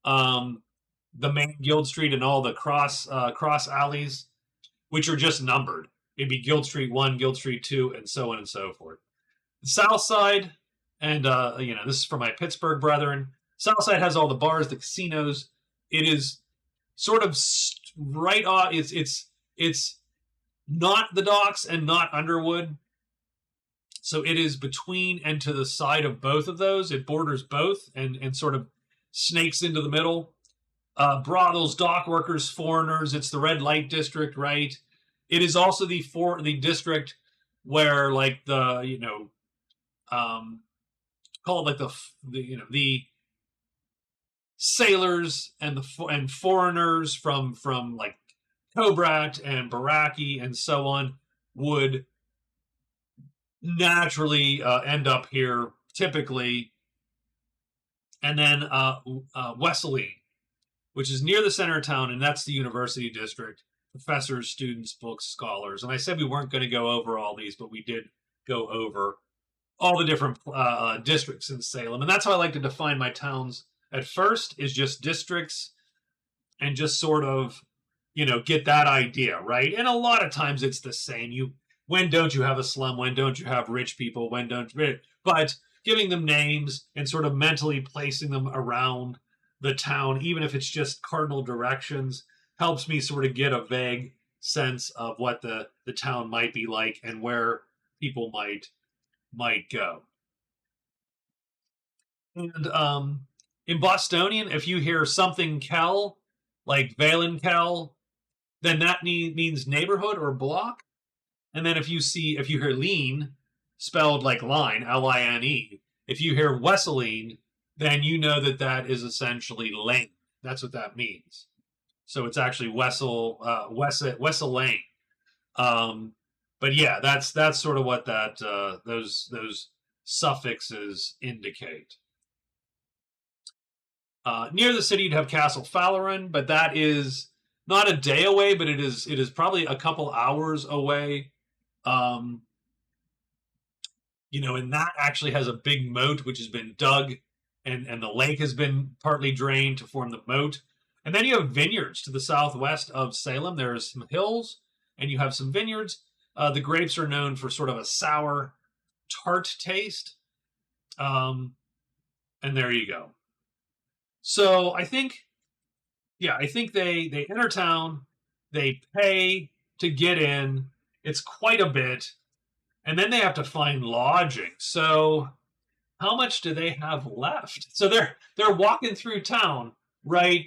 The main Guild Street and all the cross alleys, which are just numbered. It'd be Guild Street 1, Guild Street 2, and so on and so forth. The South Side, and this is for my Pittsburgh brethren. South Side has all the bars, the casinos. It is sort of right off. It's not the docks and not Underwood. So it is between and to the side of both of those. It borders both and sort of snakes into the middle. Brothels, dock workers, foreigners. It's the red light district, right? It is also the district where like the call it like the sailors and foreigners from like Kobrat and Baraki and so on would naturally end up here typically. And then Wesseling, which is near the center of town, and that's the university district. Professors, students, books, scholars. And I said we weren't going to go over all these, but we did go over all the different districts in Salem. And that's how I like to define my towns at first, is just districts and just sort of, get that idea, right? And a lot of times it's the same. When don't you have a slum? When don't you have rich people? When don't you? But giving them names and sort of mentally placing them around the town, even if it's just cardinal directions, helps me sort of get a vague sense of what the town might be like and where people might go. And in Bostonian, if you hear something Kel, like Valenkel, then that means neighborhood or block. And then if you hear lean, spelled like line, Line, if you hear Wesseling, then you know that is essentially lane. That's what that means. So it's actually Wessel Lane. But yeah, that's sort of what that those suffixes indicate. Near the city, you'd have Castle Falaran, but that is not a day away, but it is probably a couple hours away. And that actually has a big moat which has been dug, and the lake has been partly drained to form the moat. And then you have vineyards to the southwest of Salem. There's some hills, and you have some vineyards. The grapes are known for sort of a sour, tart taste. And there you go. So I think they enter town, they pay to get in. It's quite a bit, and then they have to find lodging. So how much do they have left? So they're walking through town, right?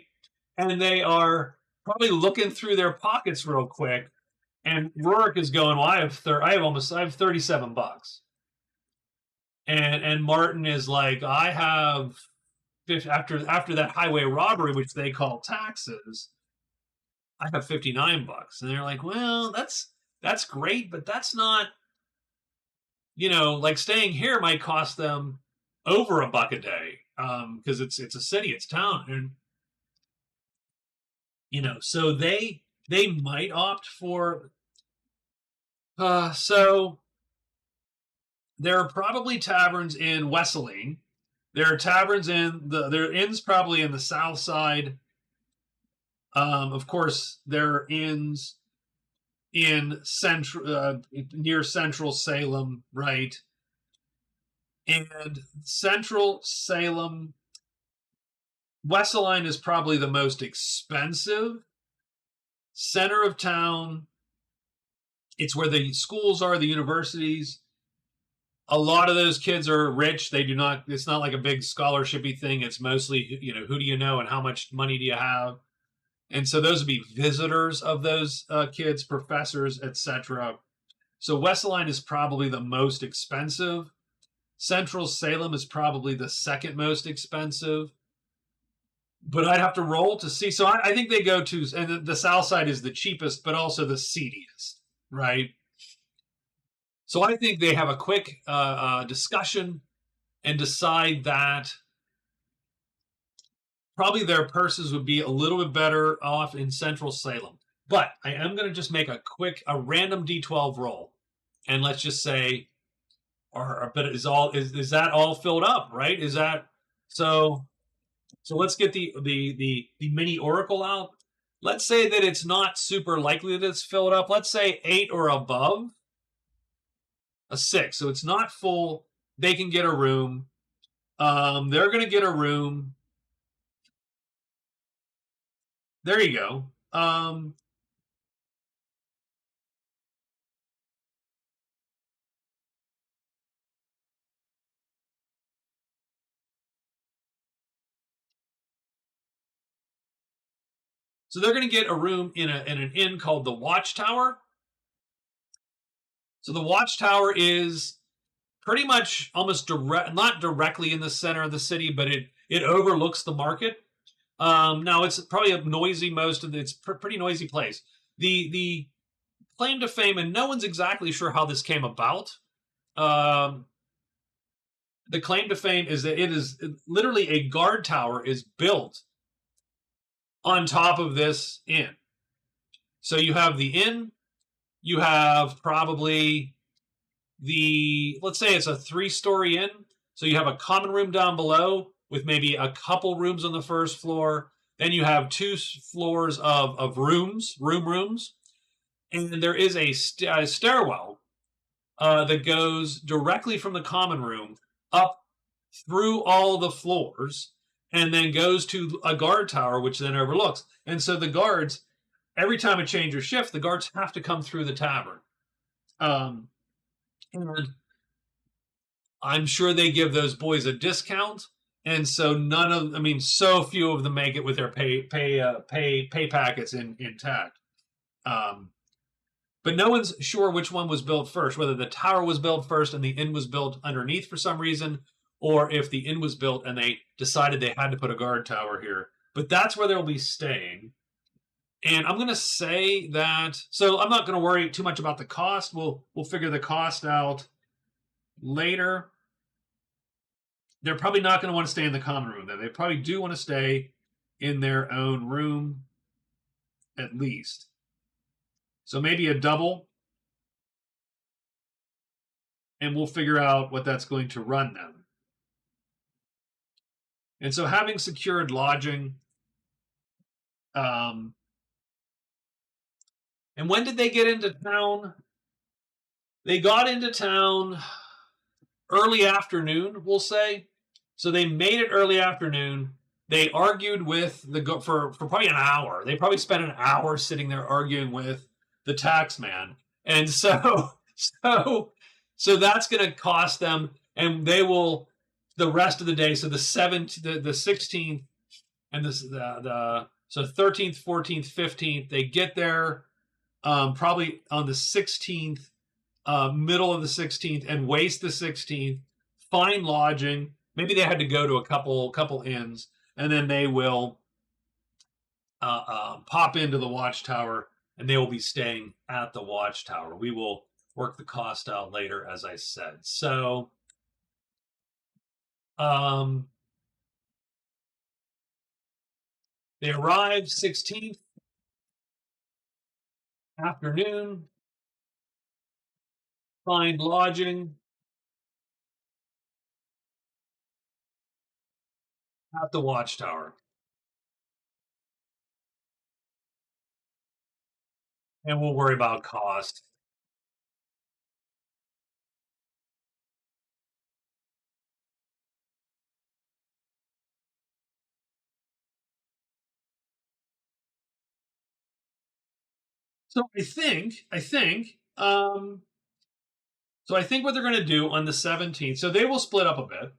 And they are probably looking through their pockets real quick. And Rorik is going, well, I have 37 bucks. And Martin is like, I have, after that highway robbery, which they call taxes, I have 59 bucks. And they're like, well, that's great, but that's not, like staying here might cost them over $1 a day, because it's a city, it's town. And so they might opt for so there are probably taverns in Wesseling. There are taverns there are inns probably in the south side. Of course, there are inns in central near central Salem, right? And central Salem Wessaline is probably the most expensive. Center of town. It's where the schools are, the universities. A lot of those kids are rich. They do not. It's not like a big scholarshipy thing. It's mostly, who do you know and how much money do you have, and so those would be visitors of those kids, professors, etc. So Wessaline is probably the most expensive. Central Salem is probably the second most expensive. But I'd have to roll to see. So I think they go to, and the South Side is the cheapest, but also the seediest, right? So I think they have a quick discussion and decide that probably their purses would be a little bit better off in Central Salem. But I am going to just make a random D12 roll, and let's just say, but is that all filled up? Right? Is that so? So let's get the mini oracle out. Let's say that it's not super likely that it's filled up. Let's say 8 or above, a 6. So it's not full. They can get a room. They're going to get a room. There you go. So they're going to get a room in an inn called the Watchtower. So the Watchtower is pretty much almost not directly in the center of the city, but it overlooks the market. Now it's probably a noisy it's pretty noisy place. The claim to fame, and no one's exactly sure how this came about. Um, the claim to fame is that it is literally a guard tower is built on top of this inn. So you have the inn, you have probably let's say it's a 3-story inn. So you have a common room down below with maybe a couple rooms on the first floor. Then you have 2 floors of rooms. And there is a stairwell that goes directly from the common room up through all the floors and then goes to a guard tower, which then overlooks. And so the guards, every time a change or shift, the guards have to come through the tavern. And I'm sure they give those boys a discount. And so so few of them make it with their pay packets intact. But no one's sure which one was built first, whether the tower was built first and the inn was built underneath for some reason, or if the inn was built and they decided they had to put a guard tower here. But that's where they'll be staying. And I'm going to say that, so I'm not going to worry too much about the cost. We'll figure the cost out later. They're probably not going to want to stay in the common room, though. They probably do want to stay in their own room, at least. So maybe a double, and we'll figure out what that's going to run them. And so having secured lodging, and when did they get into town? They got into town early afternoon, we'll say. So they made it early afternoon. They argued with for probably an hour. They probably spent an hour sitting there arguing with the tax man. And so so that's going to cost them, and they will the rest of the day. So the 16th, and so 13th, 14th, 15th, they get there probably on the 16th, middle of the 16th, and waste the 16th, find lodging. Maybe they had to go to a couple inns, and then they will pop into the Watchtower, and they will be staying at the Watchtower. We will work the cost out later, as I said. So, they arrived 16th afternoon, find lodging at the Watchtower, and we'll worry about cost. So I think what they're going to do on the 17th, so they will split up a bit,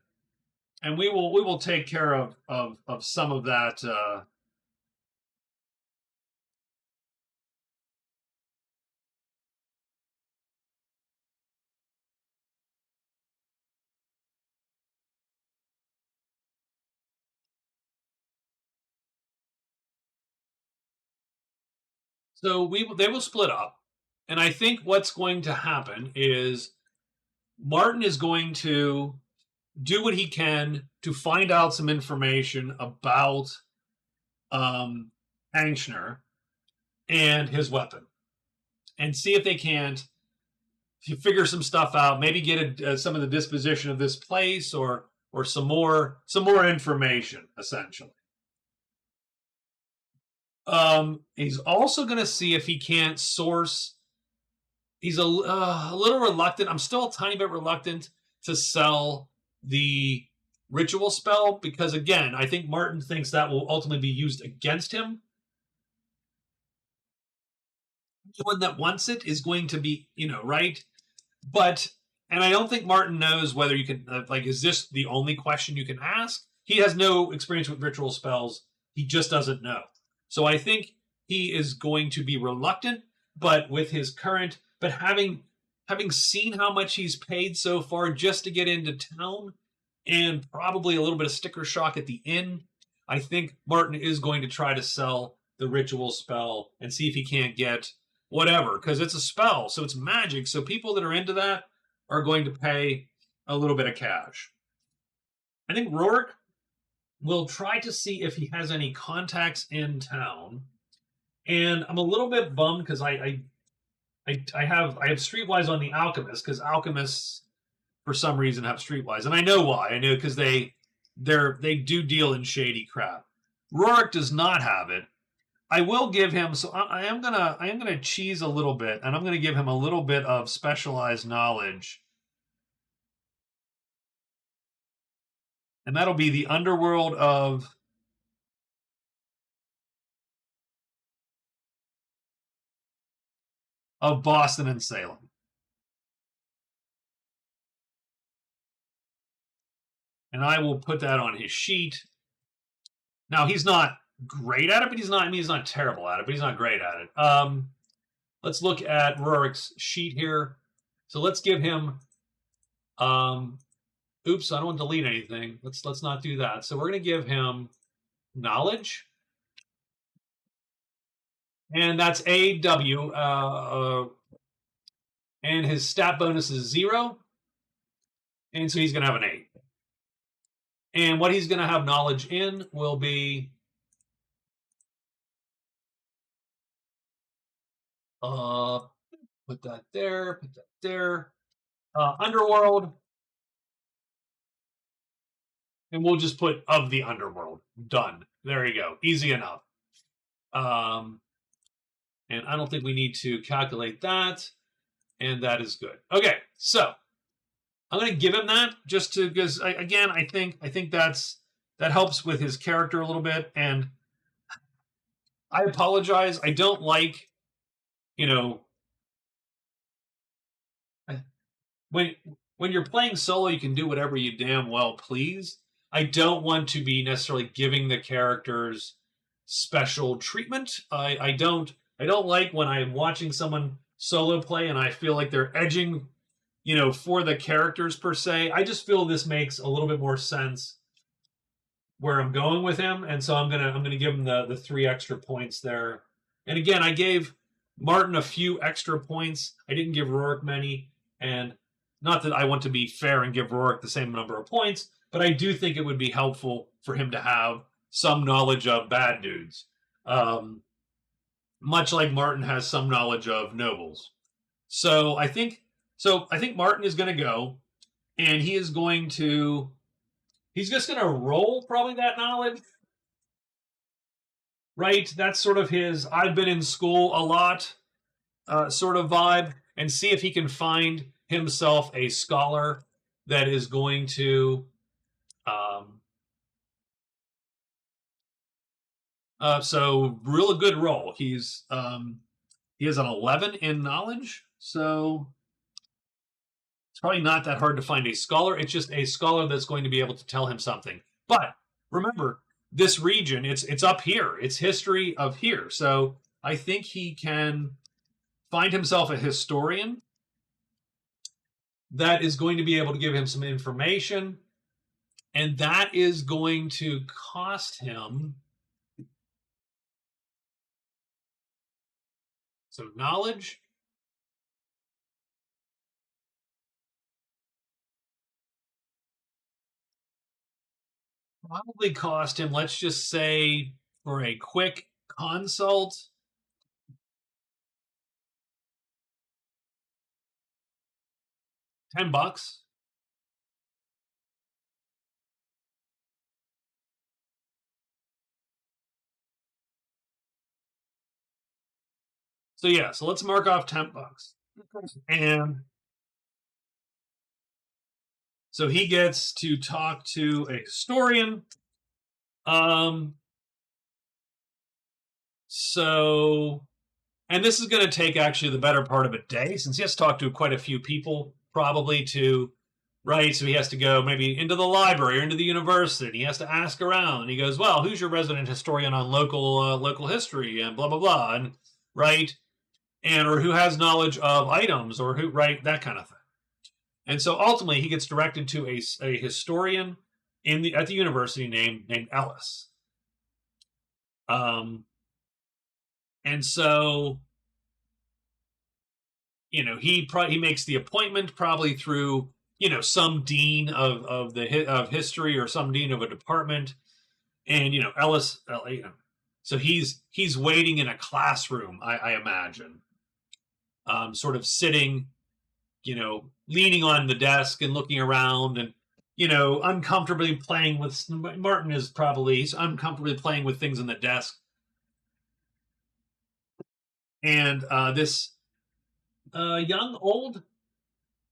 and we will take care of some of that. So they will split up, and I think what's going to happen is Martin is going to do what he can to find out some information about um, Angshner and his weapon, and see if they can't figure some stuff out. Maybe get some of the disposition of this place, or some more information, essentially. He's also going to see if he can't source. He's a little reluctant. I'm still a tiny bit reluctant to sell the ritual spell because, again, I think Martin thinks that will ultimately be used against him. The one that wants it is going to be, right? But, and I don't think Martin knows whether you can, is this the only question you can ask? He has no experience with ritual spells. He just doesn't know. So I think he is going to be reluctant, but with his current, but having seen how much he's paid so far just to get into town, and probably a little bit of sticker shock at the inn, I think Martin is going to try to sell the ritual spell and see if he can't get whatever, because it's a spell, so it's magic. So people that are into that are going to pay a little bit of cash. I think Rorik will try to see if he has any contacts in town, and I'm a little bit bummed because I have streetwise on the alchemist, because alchemists for some reason have streetwise, and I know why. I know because they do deal in shady crap. Rorik does not have it. I will give him, so I am gonna cheese a little bit, and I'm gonna give him a little bit of specialized knowledge, and that'll be the underworld of Boston and Salem. And I will put that on his sheet. Now he's not great at it, but he's not terrible at it, but he's not great at it. Let's look at Rorik's sheet here. So let's give him oops, I don't want to delete anything. Let's not do that. So we're gonna give him knowledge. And that's AW. And his stat bonus is 0. And so he's gonna have an 8. And what he's gonna have knowledge in will be put that there. Underworld, and we'll just put of the underworld. Done. There you go. Easy enough. Um, and I don't think we need to calculate that. And that is good. Okay, so I'm going to give him that just to, because again, I think that helps with his character a little bit. And I apologize. I don't like, you know, when when you're playing solo, you can do whatever you damn well please. I don't want to be necessarily giving the characters special treatment. I don't like when I'm watching someone solo play and I feel like they're edging, for the characters per se. I just feel this makes a little bit more sense where I'm going with him, and so I'm gonna give him the 3 extra points there. And again, I gave Martin a few extra points. I didn't give Rorik many, and not that I want to be fair and give Rorik the same number of points, but I do think it would be helpful for him to have some knowledge of bad dudes, much like Martin has some knowledge of nobles. So I think Martin is going to go, and he's just going to roll probably that knowledge, right? That's sort of his I've been in school a lot sort of vibe, and see if he can find himself a scholar that is going to um, so real good roll. He's He has an 11 in knowledge, so it's probably not that hard to find a scholar. It's just a scholar that's going to be able to tell him something. But remember, this region, it's up here. It's history of here. So I think he can find himself a historian that is going to be able to give him some information, and that is going to cost him some knowledge. Probably cost him, let's just say, for a quick consult, $10. So yeah, so let's mark off $10. And so he gets to talk to a historian. So, and this is going to take actually the better part of a day, since he has to talk to quite a few people, probably to, right? So he has to go maybe into the library or into the university. And he has to ask around. And he goes, "Well, who's your resident historian on local history and blah blah blah," and right, and or who has knowledge of items or who, right, that kind of thing. And so ultimately, he gets directed to a historian at the university named Ellis. And so, he makes the appointment probably through some dean of history or some dean of a department, and Ellis, so he's waiting in a classroom, I imagine, sort of sitting, leaning on the desk and looking around and uncomfortably playing with. Martin is probably he's uncomfortably playing with things on the desk, and this young old,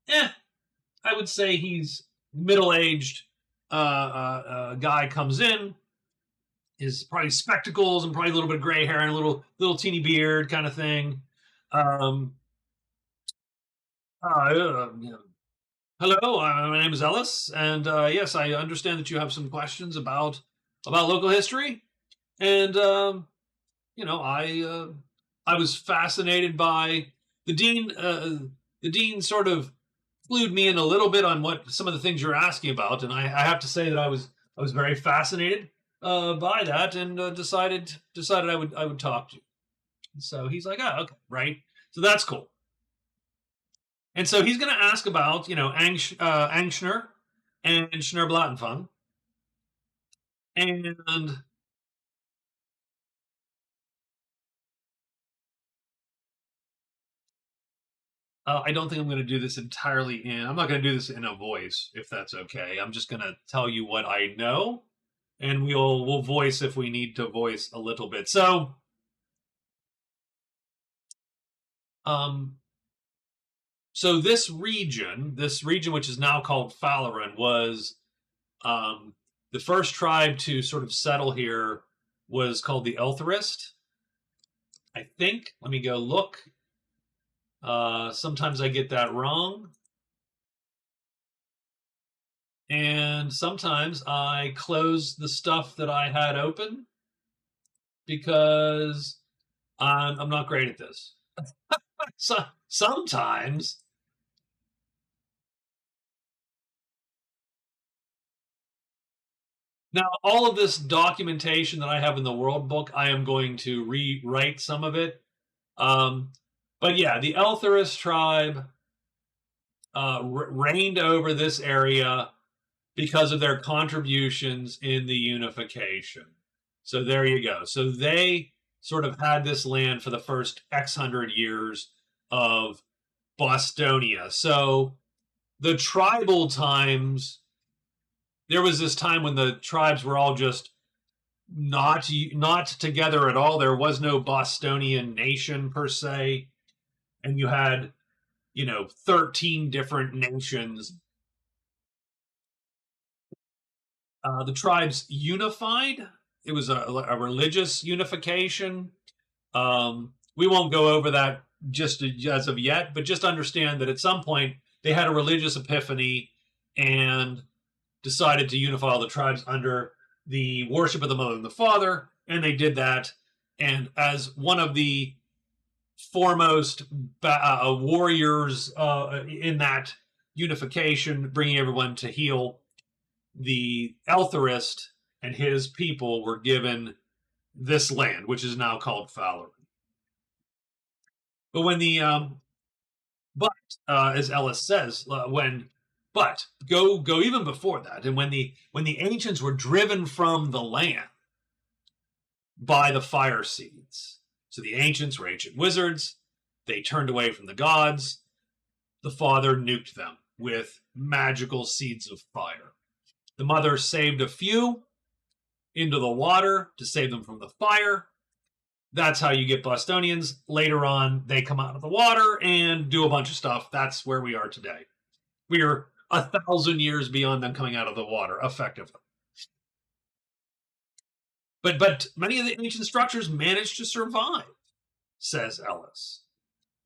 I would say he's middle-aged guy comes in. His probably spectacles and probably a little bit of gray hair and a little teeny beard kind of thing. Hello, my name is Ellis, and yes, I understand that you have some questions about local history, and I was fascinated by the dean. The dean sort of clued me in a little bit on what some of the things you're asking about, and I have to say that I was very fascinated by that, and decided I would talk to you. So he's like, "Oh, okay, right." So that's cool. And so he's going to ask about Angschner and Schnurrblattenfang, and I don't think I'm going to do this entirely in. I'm not going to do this in a voice, if that's okay. I'm just going to tell you what I know, and we'll voice if we need to voice a little bit. So, so this region, which is now called Falaran, was the first tribe to sort of settle here was called the Eltharist, I think. Let me go look. Sometimes I get that wrong. And sometimes I close the stuff that I had open because I'm not great at this. So sometimes. Now, all of this documentation that I have in the World Book, I am going to rewrite some of it. But yeah, the Eltharist tribe reigned over this area because of their contributions in the unification. So there you go. So they sort of had this land for the first X hundred years of Bostonia. So the tribal times, there was this time when the tribes were all just not together at all. There was no Bostonian nation per se, and you had 13 different nations. The tribes unified. It was a religious unification. We won't go over that just as of yet, but just understand that at some point they had a religious epiphany and decided to unify all the tribes under the worship of the mother and the father, and they did that. And as one of the foremost warriors in that unification, bringing everyone to heal, the Eltharist and his people were given this land, which is now called Falarin. But when the as Ellis says, but go even before that, and when the ancients were driven from the land by the fire seeds, so the ancients were ancient wizards, they turned away from the gods. The father nuked them with magical seeds of fire. The mother saved a few into the water to save them from the fire. That's how you get Bostonians. Later on, they come out of the water and do a bunch of stuff. That's where we are today. We are 1,000 years beyond them coming out of the water, effectively. But many of the ancient structures managed to survive, says Ellis.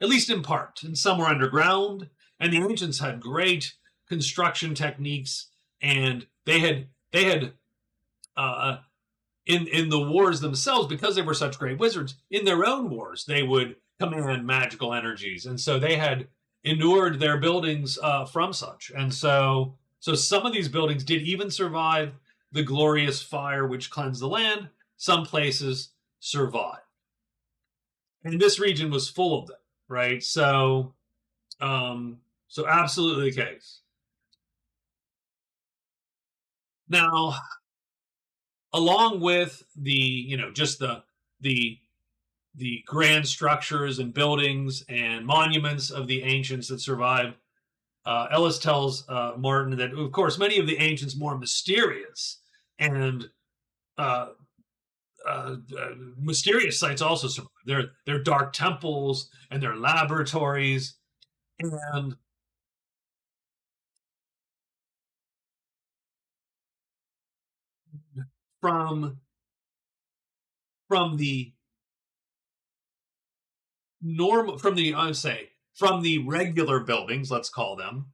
At least in part. And some were underground. And the ancients had great construction techniques. And they had in the wars themselves, because they were such great wizards, in their own wars, they would command magical energies. And so they had inured their buildings from such. And so some of these buildings did even survive the glorious fire which cleansed the land. Some places survived. And this region was full of them, right? So absolutely the case. Now, along with the, just the grand structures and buildings and monuments of the ancients that survived, Ellis tells Martin that, of course, many of the ancients more mysterious and mysterious sites also survive. Their dark temples and their laboratories, and from the normal, from the regular buildings, let's call them,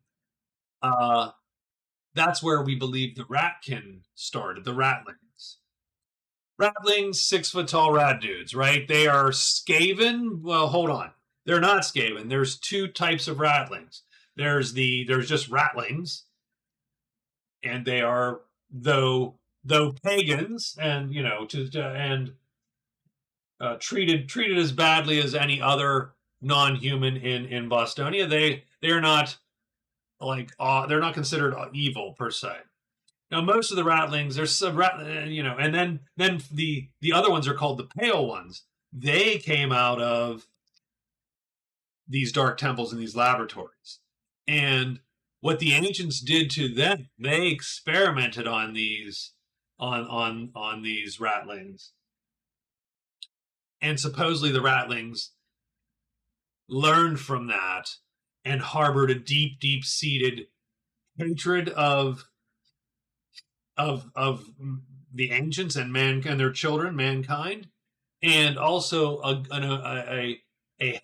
that's where we believe the Ratkin started, the Ratlings. Ratlings, 6-foot tall rat dudes, right? They are Skaven. Well, hold on. They're not Skaven. There's two types of Ratlings. There's just Ratlings, and they are though pagans, and treated as badly as any other non-human in Bostonia. They are not they're not considered evil per se. Now, most of the Ratlings, there's some and then the other ones are called the Pale Ones. They came out of these dark temples and these laboratories, and what the ancients did to them, they experimented on these on these Ratlings, and supposedly the Ratlings learned from that and harbored a deep seated hatred of the ancients and their children, mankind, and also a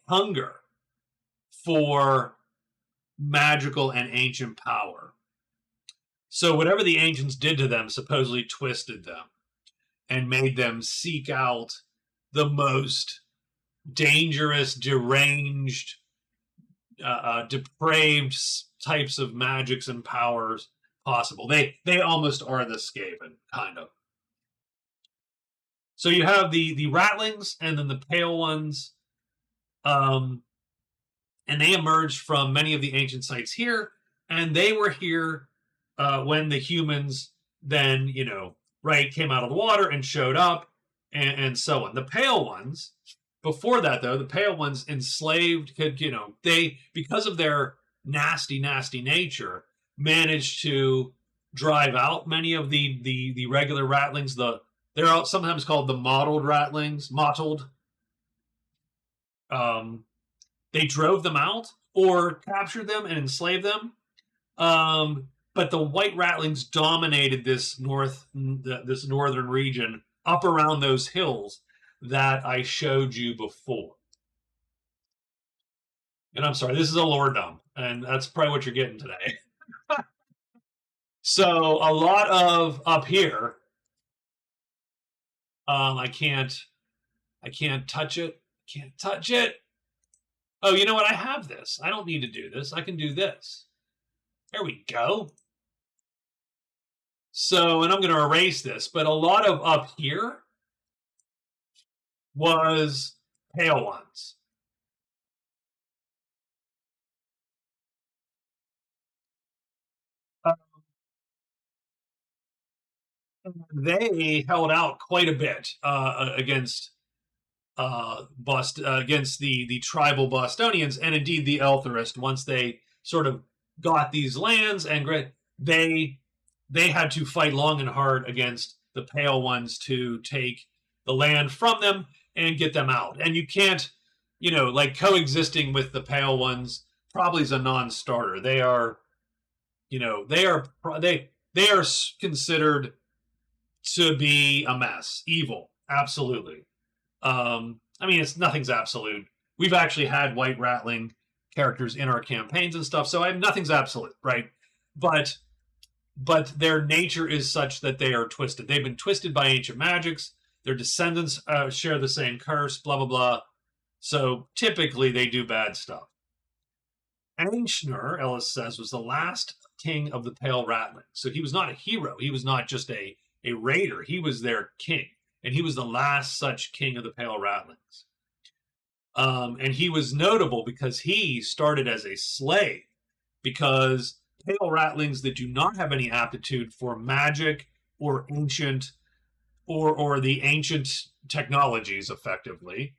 hunger for magical and ancient power. So whatever the ancients did to them supposedly twisted them and made them seek out the most dangerous, deranged, depraved types of magics and powers possible. They almost are the Skaven, kind of. So you have the Ratlings and then the Pale Ones, and they emerged from many of the ancient sites here, and they were here when the humans then, came out of the water and showed up, and so on. The Pale Ones, before that though, the Pale Ones enslaved, they, because of their nasty nature, managed to drive out many of the regular Ratlings. They're sometimes called the mottled Ratlings. They drove them out or captured them and enslaved them. But the white Ratlings dominated this northern region up around those hills that I showed you before. And I'm sorry, this is a lore dump, and that's probably what you're getting today. So a lot of up here, I can't touch it. Can't touch it. Oh, you know what? I have this. I don't need to do this. I can do this. There we go. So, and I'm going to erase this, but a lot of up here was pale ones. They held out quite a bit against against the tribal Bostonians, and indeed the Eltharist. Once they sort of got these lands, and they had to fight long and hard against the Pale Ones to take the land from them and get them out. And you can't, like coexisting with the Pale Ones probably is a non-starter. They are, they are considered to be a mess, evil, absolutely. I mean, nothing's absolute. We've actually had white rattling characters in our campaigns and stuff, so nothing's absolute, right? But their nature is such that they are twisted. They've been twisted by ancient magics. Their descendants share the same curse, blah blah blah. So typically, they do bad stuff. Angshner, Ellis says, was the last king of the Pale Rattling. So he was not a hero. He was not just a raider. He was their king, and he was the last such king of the Pale Rattlings. And he was notable because he started as a slave, because Pale Rattlings that do not have any aptitude for magic or ancient or the ancient technologies, effectively,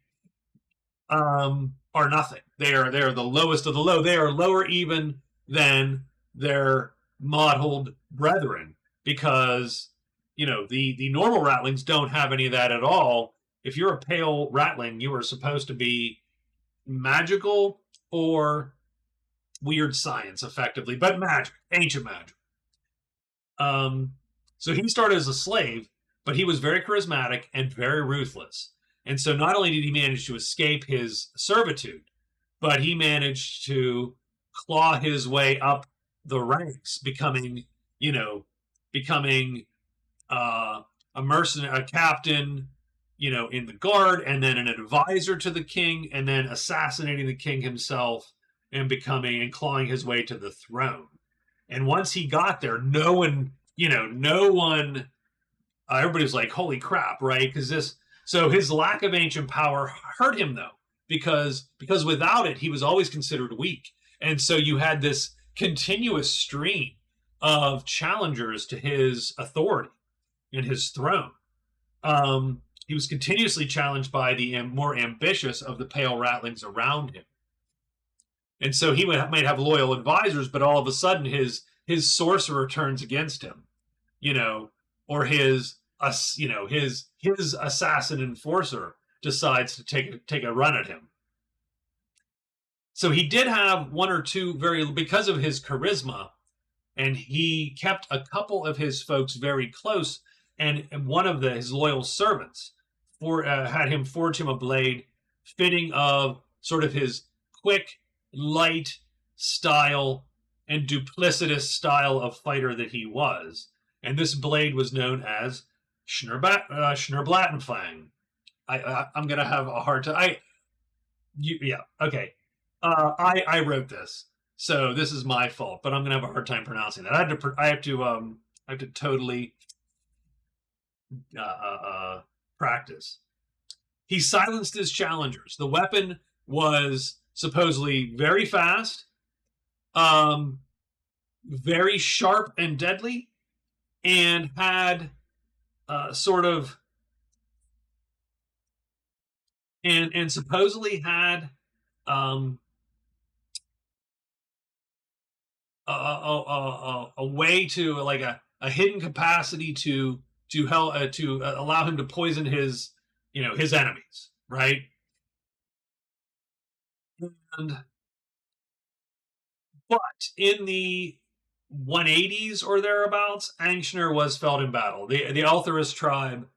are nothing. They are the lowest of the low. They are lower even than their mottled brethren, because the normal rattlings don't have any of that at all. If you're a pale rattling, you are supposed to be magical or weird science, effectively, but magic, ancient magic. So he started as a slave, but he was very charismatic and very ruthless. And so not only did he manage to escape his servitude, but he managed to claw his way up the ranks, becoming a mercenary, a captain, in the guard, and then an advisor to the king, and then assassinating the king himself and clawing his way to the throne. And once he got there, no one, everybody was like, holy crap, right? So his lack of ancient power hurt him, though, because without it, he was always considered weak. And so you had this continuous stream of challengers to his authority and his throne. He was continuously challenged by the more ambitious of the Pale Rattlings around him. And so he might have loyal advisors, but all of a sudden his sorcerer turns against him, or his assassin enforcer decides to take a run at him. So he did have one or two because of his charisma, and he kept a couple of his folks very close, and one of his loyal servants had him forge him a blade fitting of sort of his quick, light style and duplicitous style of fighter that he was. And this blade was known as Schnerblattenfang. I'm going to have a hard time. Yeah, okay. I wrote this, so this is my fault, but I'm going to have a hard time pronouncing that. I have to totally practice. He silenced his challengers. The weapon was supposedly very fast, very sharp and deadly, and had and supposedly had a way to, like, a hidden capacity to help to allow him to poison his enemies, right? But in the 180s or thereabouts, Angshner was felled in battle. The Eltharist tribe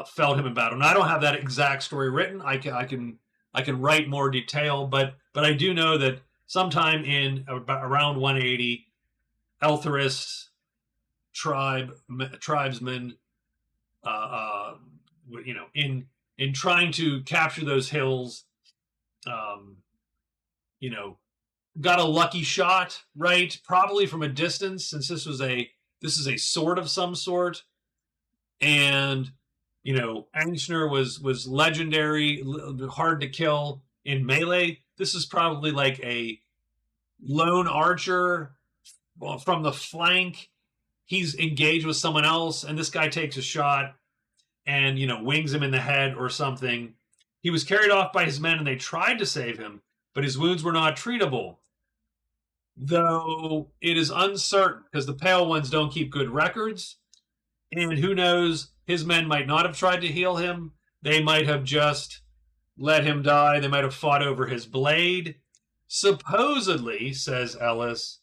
felled him in battle. Now, I don't have that exact story written. I can I can write more detail, but I do know that sometime in around 180, Eltharist tribesmen, uh, uh, in trying to capture those hills, um, you know, got a lucky shot, right? Probably from a distance, since this is a sword of some sort, and Angstner was legendary, hard to kill in melee. This is probably like a lone archer from the flank. He's engaged with someone else, and this guy takes a shot and wings him in the head or something. He was carried off by his men, and they tried to save him, but his wounds were not treatable. Though it is uncertain because the Pale Ones don't keep good records, and who knows, his men might not have tried to heal him. They might have just let him die. They might have fought over his blade. Supposedly, says Ellis,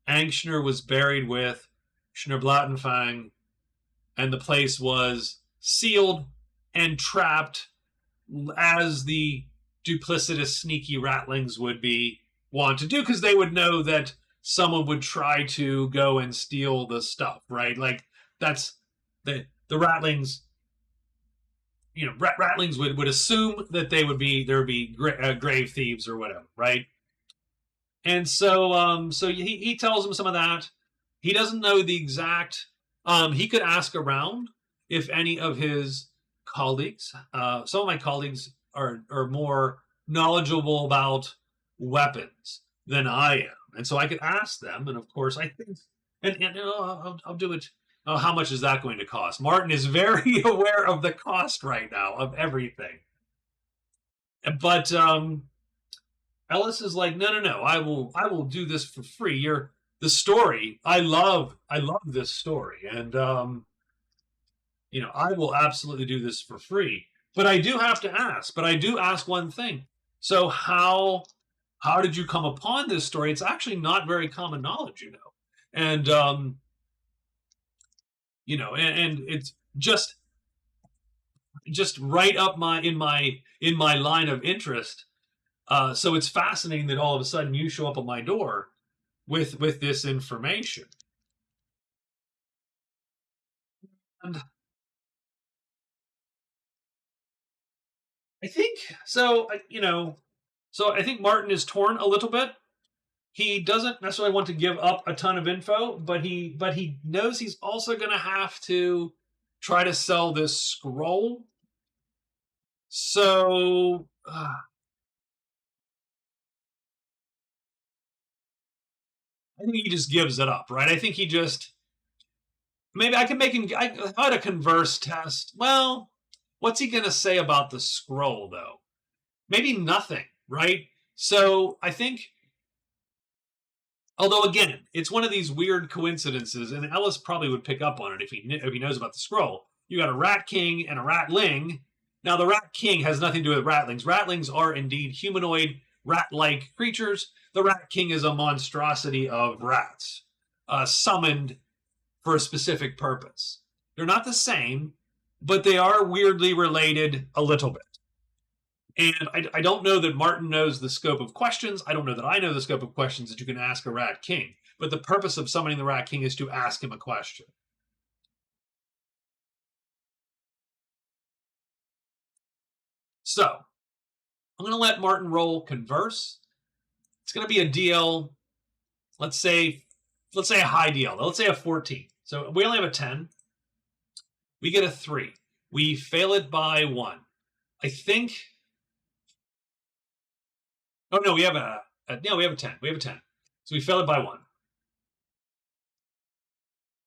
Angstner was buried with Schnerblattenfang, and the place was sealed and trapped as the duplicitous, sneaky ratlings would be want to do, because they would know that someone would try to go and steal the stuff, right? Like, that's the ratlings. Ratlings would assume that there would be grave thieves or whatever, right? And so he tells him some of that. He doesn't know the exact. He could ask around if any of his colleagues. Some of my colleagues are more knowledgeable about weapons than I am, and so I could ask them. And of course, I think, and I'll do it. Oh, how much is that going to cost? Martin is very aware of the cost right now of everything. But Ellis is like, no. I will do this for free. You're the story. I love this story, and I will absolutely do this for free. But I do have to ask. But I do ask one thing. So how did you come upon this story? It's actually not very common knowledge, and and it's just right up in my line of interest. So it's fascinating that all of a sudden you show up at my door with this information. And I think so. So I think Martin is torn a little bit. He doesn't necessarily want to give up a ton of info, but he knows he's also going to have to try to sell this scroll. So I think he just gives it up, right? I think he just, maybe I can make him. I had a converse test. Well, what's he going to say about the scroll, though? Maybe nothing, right? So I think. Although, again, it's one of these weird coincidences, and Ellis probably would pick up on it if he knows about the scroll. You got a Rat King and a Ratling. Now, the Rat King has nothing to do with Ratlings. Ratlings are indeed humanoid, rat-like creatures. The Rat King is a monstrosity of rats, summoned for a specific purpose. They're not the same, but they are weirdly related a little bit. And I don't know that Martin knows the scope of questions. I don't know that I know the scope of questions that you can ask a Rat King. But the purpose of summoning the Rat King is to ask him a question. So I'm going to let Martin roll converse. It's going to be a DL, let's say a high DL. Let's say a 14. So we only have a 10. We get a 3. We fail it by 1. I think. Oh no, we have a 10. We have a 10. So we fail it by 1.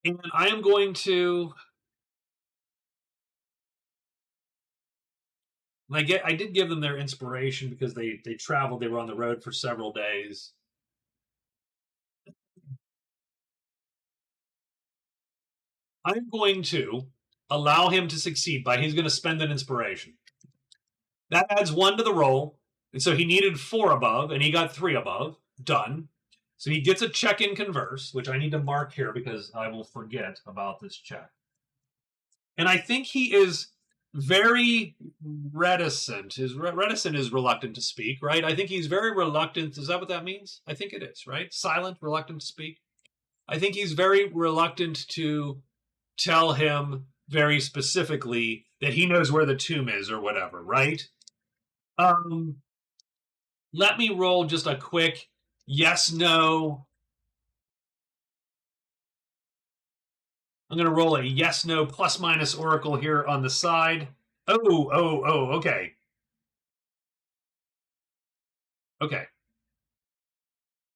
And I am going to. I did give them their inspiration because they traveled. They were on the road for several days. I'm going to allow him to succeed by he's going to spend an inspiration. That adds 1 to the roll. And so he needed 4 above, and he got 3 above. Done. So he gets a check in converse, which I need to mark here because I will forget about this check. And I think he is very reticent. Reticent is reluctant to speak, right? I think he's very reluctant. Is that what that means? I think it is, right? Silent, reluctant to speak. I think he's very reluctant to tell him very specifically that he knows where the tomb is or whatever, right? Um, Let me roll just a quick yes, no. I'm going to roll a yes, no, plus minus oracle here on the side. Okay. Okay.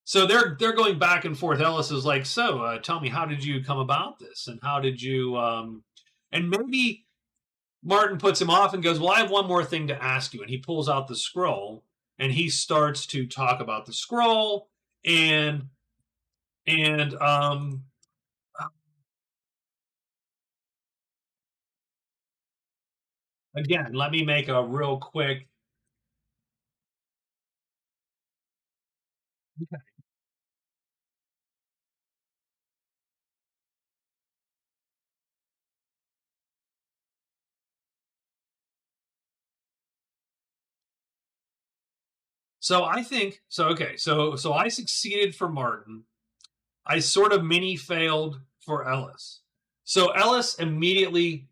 So they're going back and forth. Ellis is like, so tell me, how did you come about this, and how did you? And maybe Martin puts him off and goes, well, I have one more thing to ask you, and he pulls out the scroll and he starts to talk about the scroll and again, let me make a real quick. So I think so. Okay, so I succeeded for Martin. I sort of mini failed for Ellis. So Ellis immediately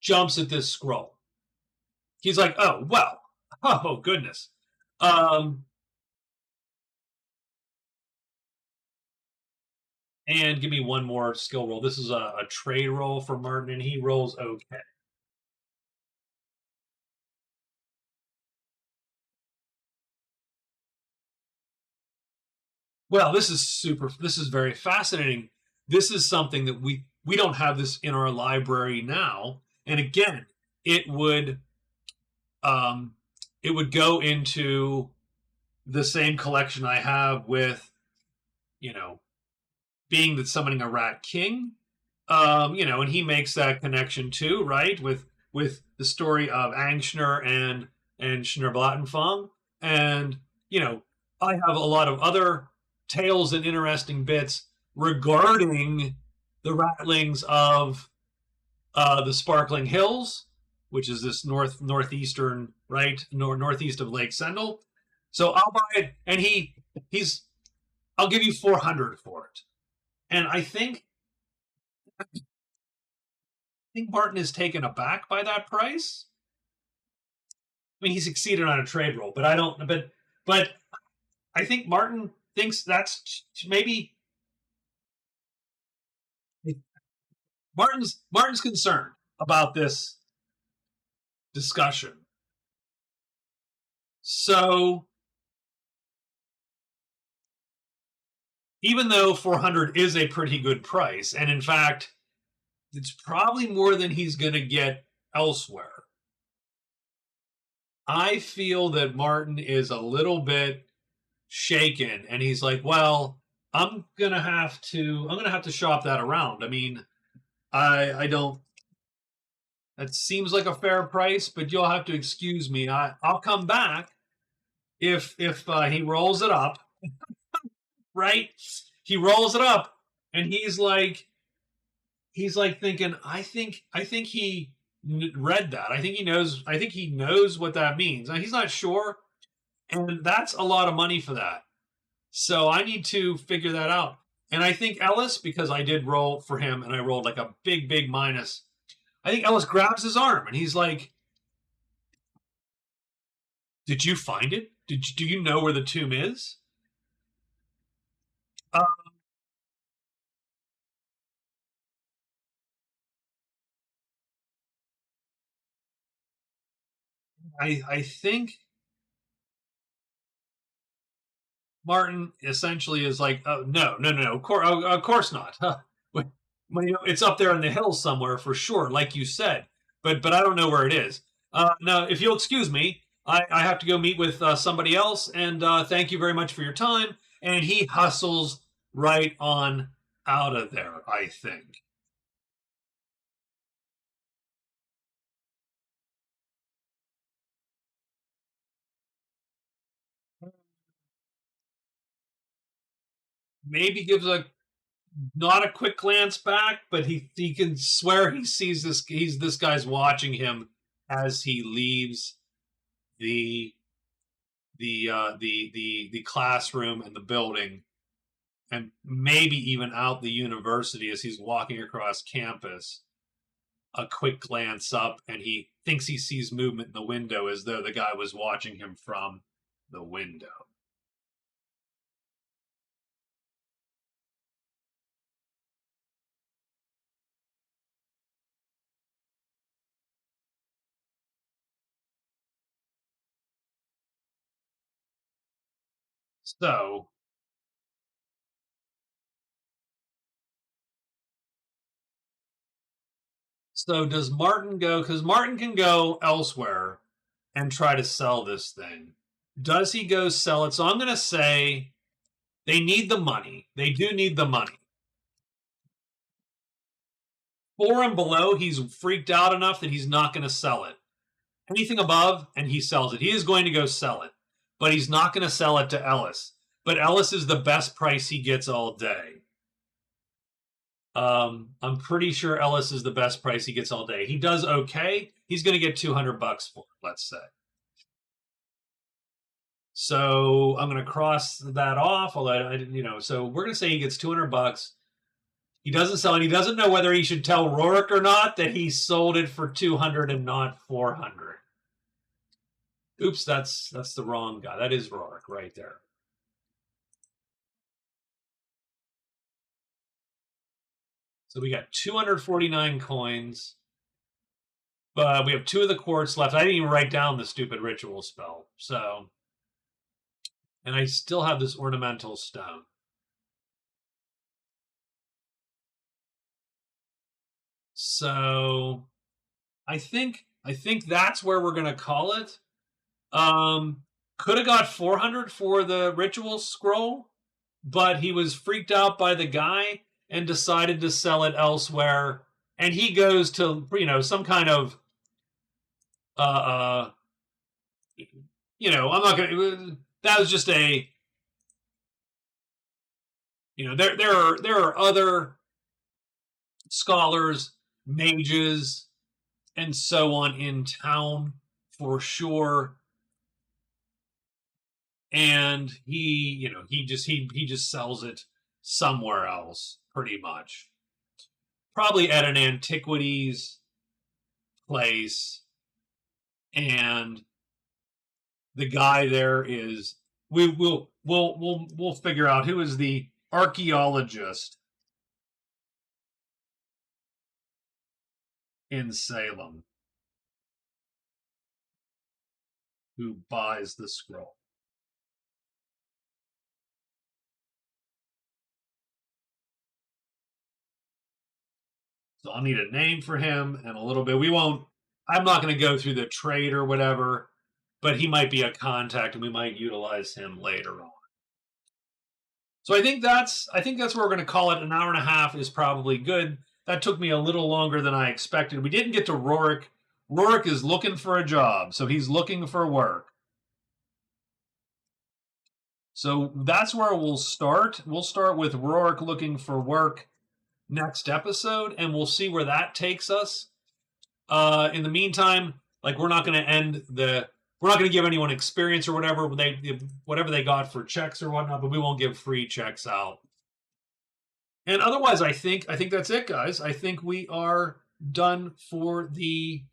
jumps at this scroll. He's like, "Oh well, oh goodness." Um, and give me one more skill roll. This is a trade roll for Martin, and he rolls okay. Well, this is super. This is very fascinating. This is something that we don't have this in our library now. And again, it would um, it would go into the same collection I have with, you know, being that summoning a rat king. And he makes that connection too, right? With the story of Angschner and Schnurrblattenfang. And, I have a lot of other tales and interesting bits regarding the rattlings of the Sparkling Hills, which is this northeastern, right, northeast of Lake Sendel. So I'll buy it, and he's I'll give you 400 for it. And I think Martin is taken aback by that price. I mean, he succeeded on a trade roll, but I don't. But I think Martin thinks that's maybe Martin's concerned about this discussion. So even though 400 is a pretty good price, and in fact, it's probably more than he's going to get elsewhere, I feel that Martin is a little bit shaken, and he's like, "Well, I'm gonna have to shop that around. I mean, I don't. That seems like a fair price, but you'll have to excuse me. I'll come back if he rolls it up, right? He rolls it up, and he's like thinking, I think he read that. I think he knows. I think he knows what that means. Now, he's not sure, and that's a lot of money for that. So I need to figure that out. And I think Ellis, because I did roll for him, and I rolled like a big, big minus. I think Ellis grabs his arm, and he's like, "Did you find it? Do you know where the tomb is?" Uh, I think Martin essentially is like, "Oh no, no, no, no! Of course not. Huh. Well, it's up there in the hills somewhere for sure, like you said. But I don't know where it is. Now, if you'll excuse me, I have to go meet with somebody else. And thank you very much for your time." And he hustles right on out of there. I think maybe gives a not a quick glance back, but he can swear he sees this guy's watching him as he leaves the the classroom and the building, and maybe even out the university as he's walking across campus. A quick glance up, and he thinks he sees movement in the window as though the guy was watching him from the window. So, so does Martin go? Because Martin can go elsewhere and try to sell this thing. Does he go sell it? So I'm going to say they need the money. They do need the money. 4 and below, he's freaked out enough that he's not going to sell it. Anything above, and he sells it. He is going to go sell it, but he's not going to sell it to Ellis. But Ellis is the best price he gets all day. I'm pretty sure Ellis is the best price he gets all day. He does okay. He's going to get $200 for it, let's say. So I'm going to cross that off. Although I didn't, so we're going to say he gets $200. He doesn't sell it. He doesn't know whether he should tell Rorik or not that he sold it for 200 and not 400. Oops, that's the wrong guy. That is Rorik right there. So we got 249 coins. But we have 2 of the quartz left. I didn't even write down the stupid ritual spell. So, and I still have this ornamental stone. So, I think that's where we're gonna call it. Could have got 400 for the ritual scroll, but he was freaked out by the guy and decided to sell it elsewhere. And he goes to some kind of I'm not gonna. That was just a. There are other scholars, mages, and so on in town for sure. And he just sells it somewhere else, pretty much. Probably at an antiquities place, and the guy there is we'll figure out who is the archaeologist in Salem who buys the scroll. So I'll need a name for him and a little bit. I'm not going to go through the trade or whatever, but he might be a contact and we might utilize him later on. So I think that's where we're going to call it. An hour and a half is probably good. That took me a little longer than I expected. We didn't get to Rorik. Rorik is looking for a job, so he's looking for work. So that's where we'll start. We'll start with Rorik looking for work next episode, and we'll see where that takes us. In the meantime, we're not going to give anyone experience or whatever they got for checks or whatnot, but we won't give free checks out. And otherwise, I think that's it, guys. I think we are done for this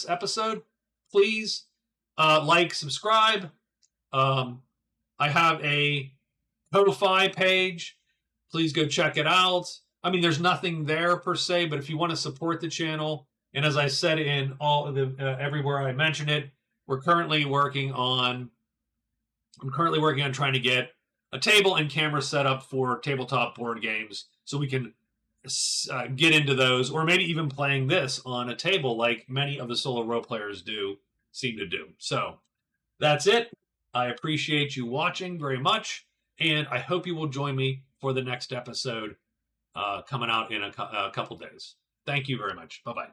episode. Please subscribe. I have a Ko-Fi page. Please go check it out. I mean, there's nothing there per se, but if you want to support the channel, and as I said in all of the everywhere I mentioned it, I'm currently working on trying to get a table and camera set up for tabletop board games, so we can get into those, or maybe even playing this on a table, like many of the solo role players seem to do. So that's it. I appreciate you watching very much, and I hope you will join me for the next episode coming out in a couple days. Thank you very much. Bye-bye.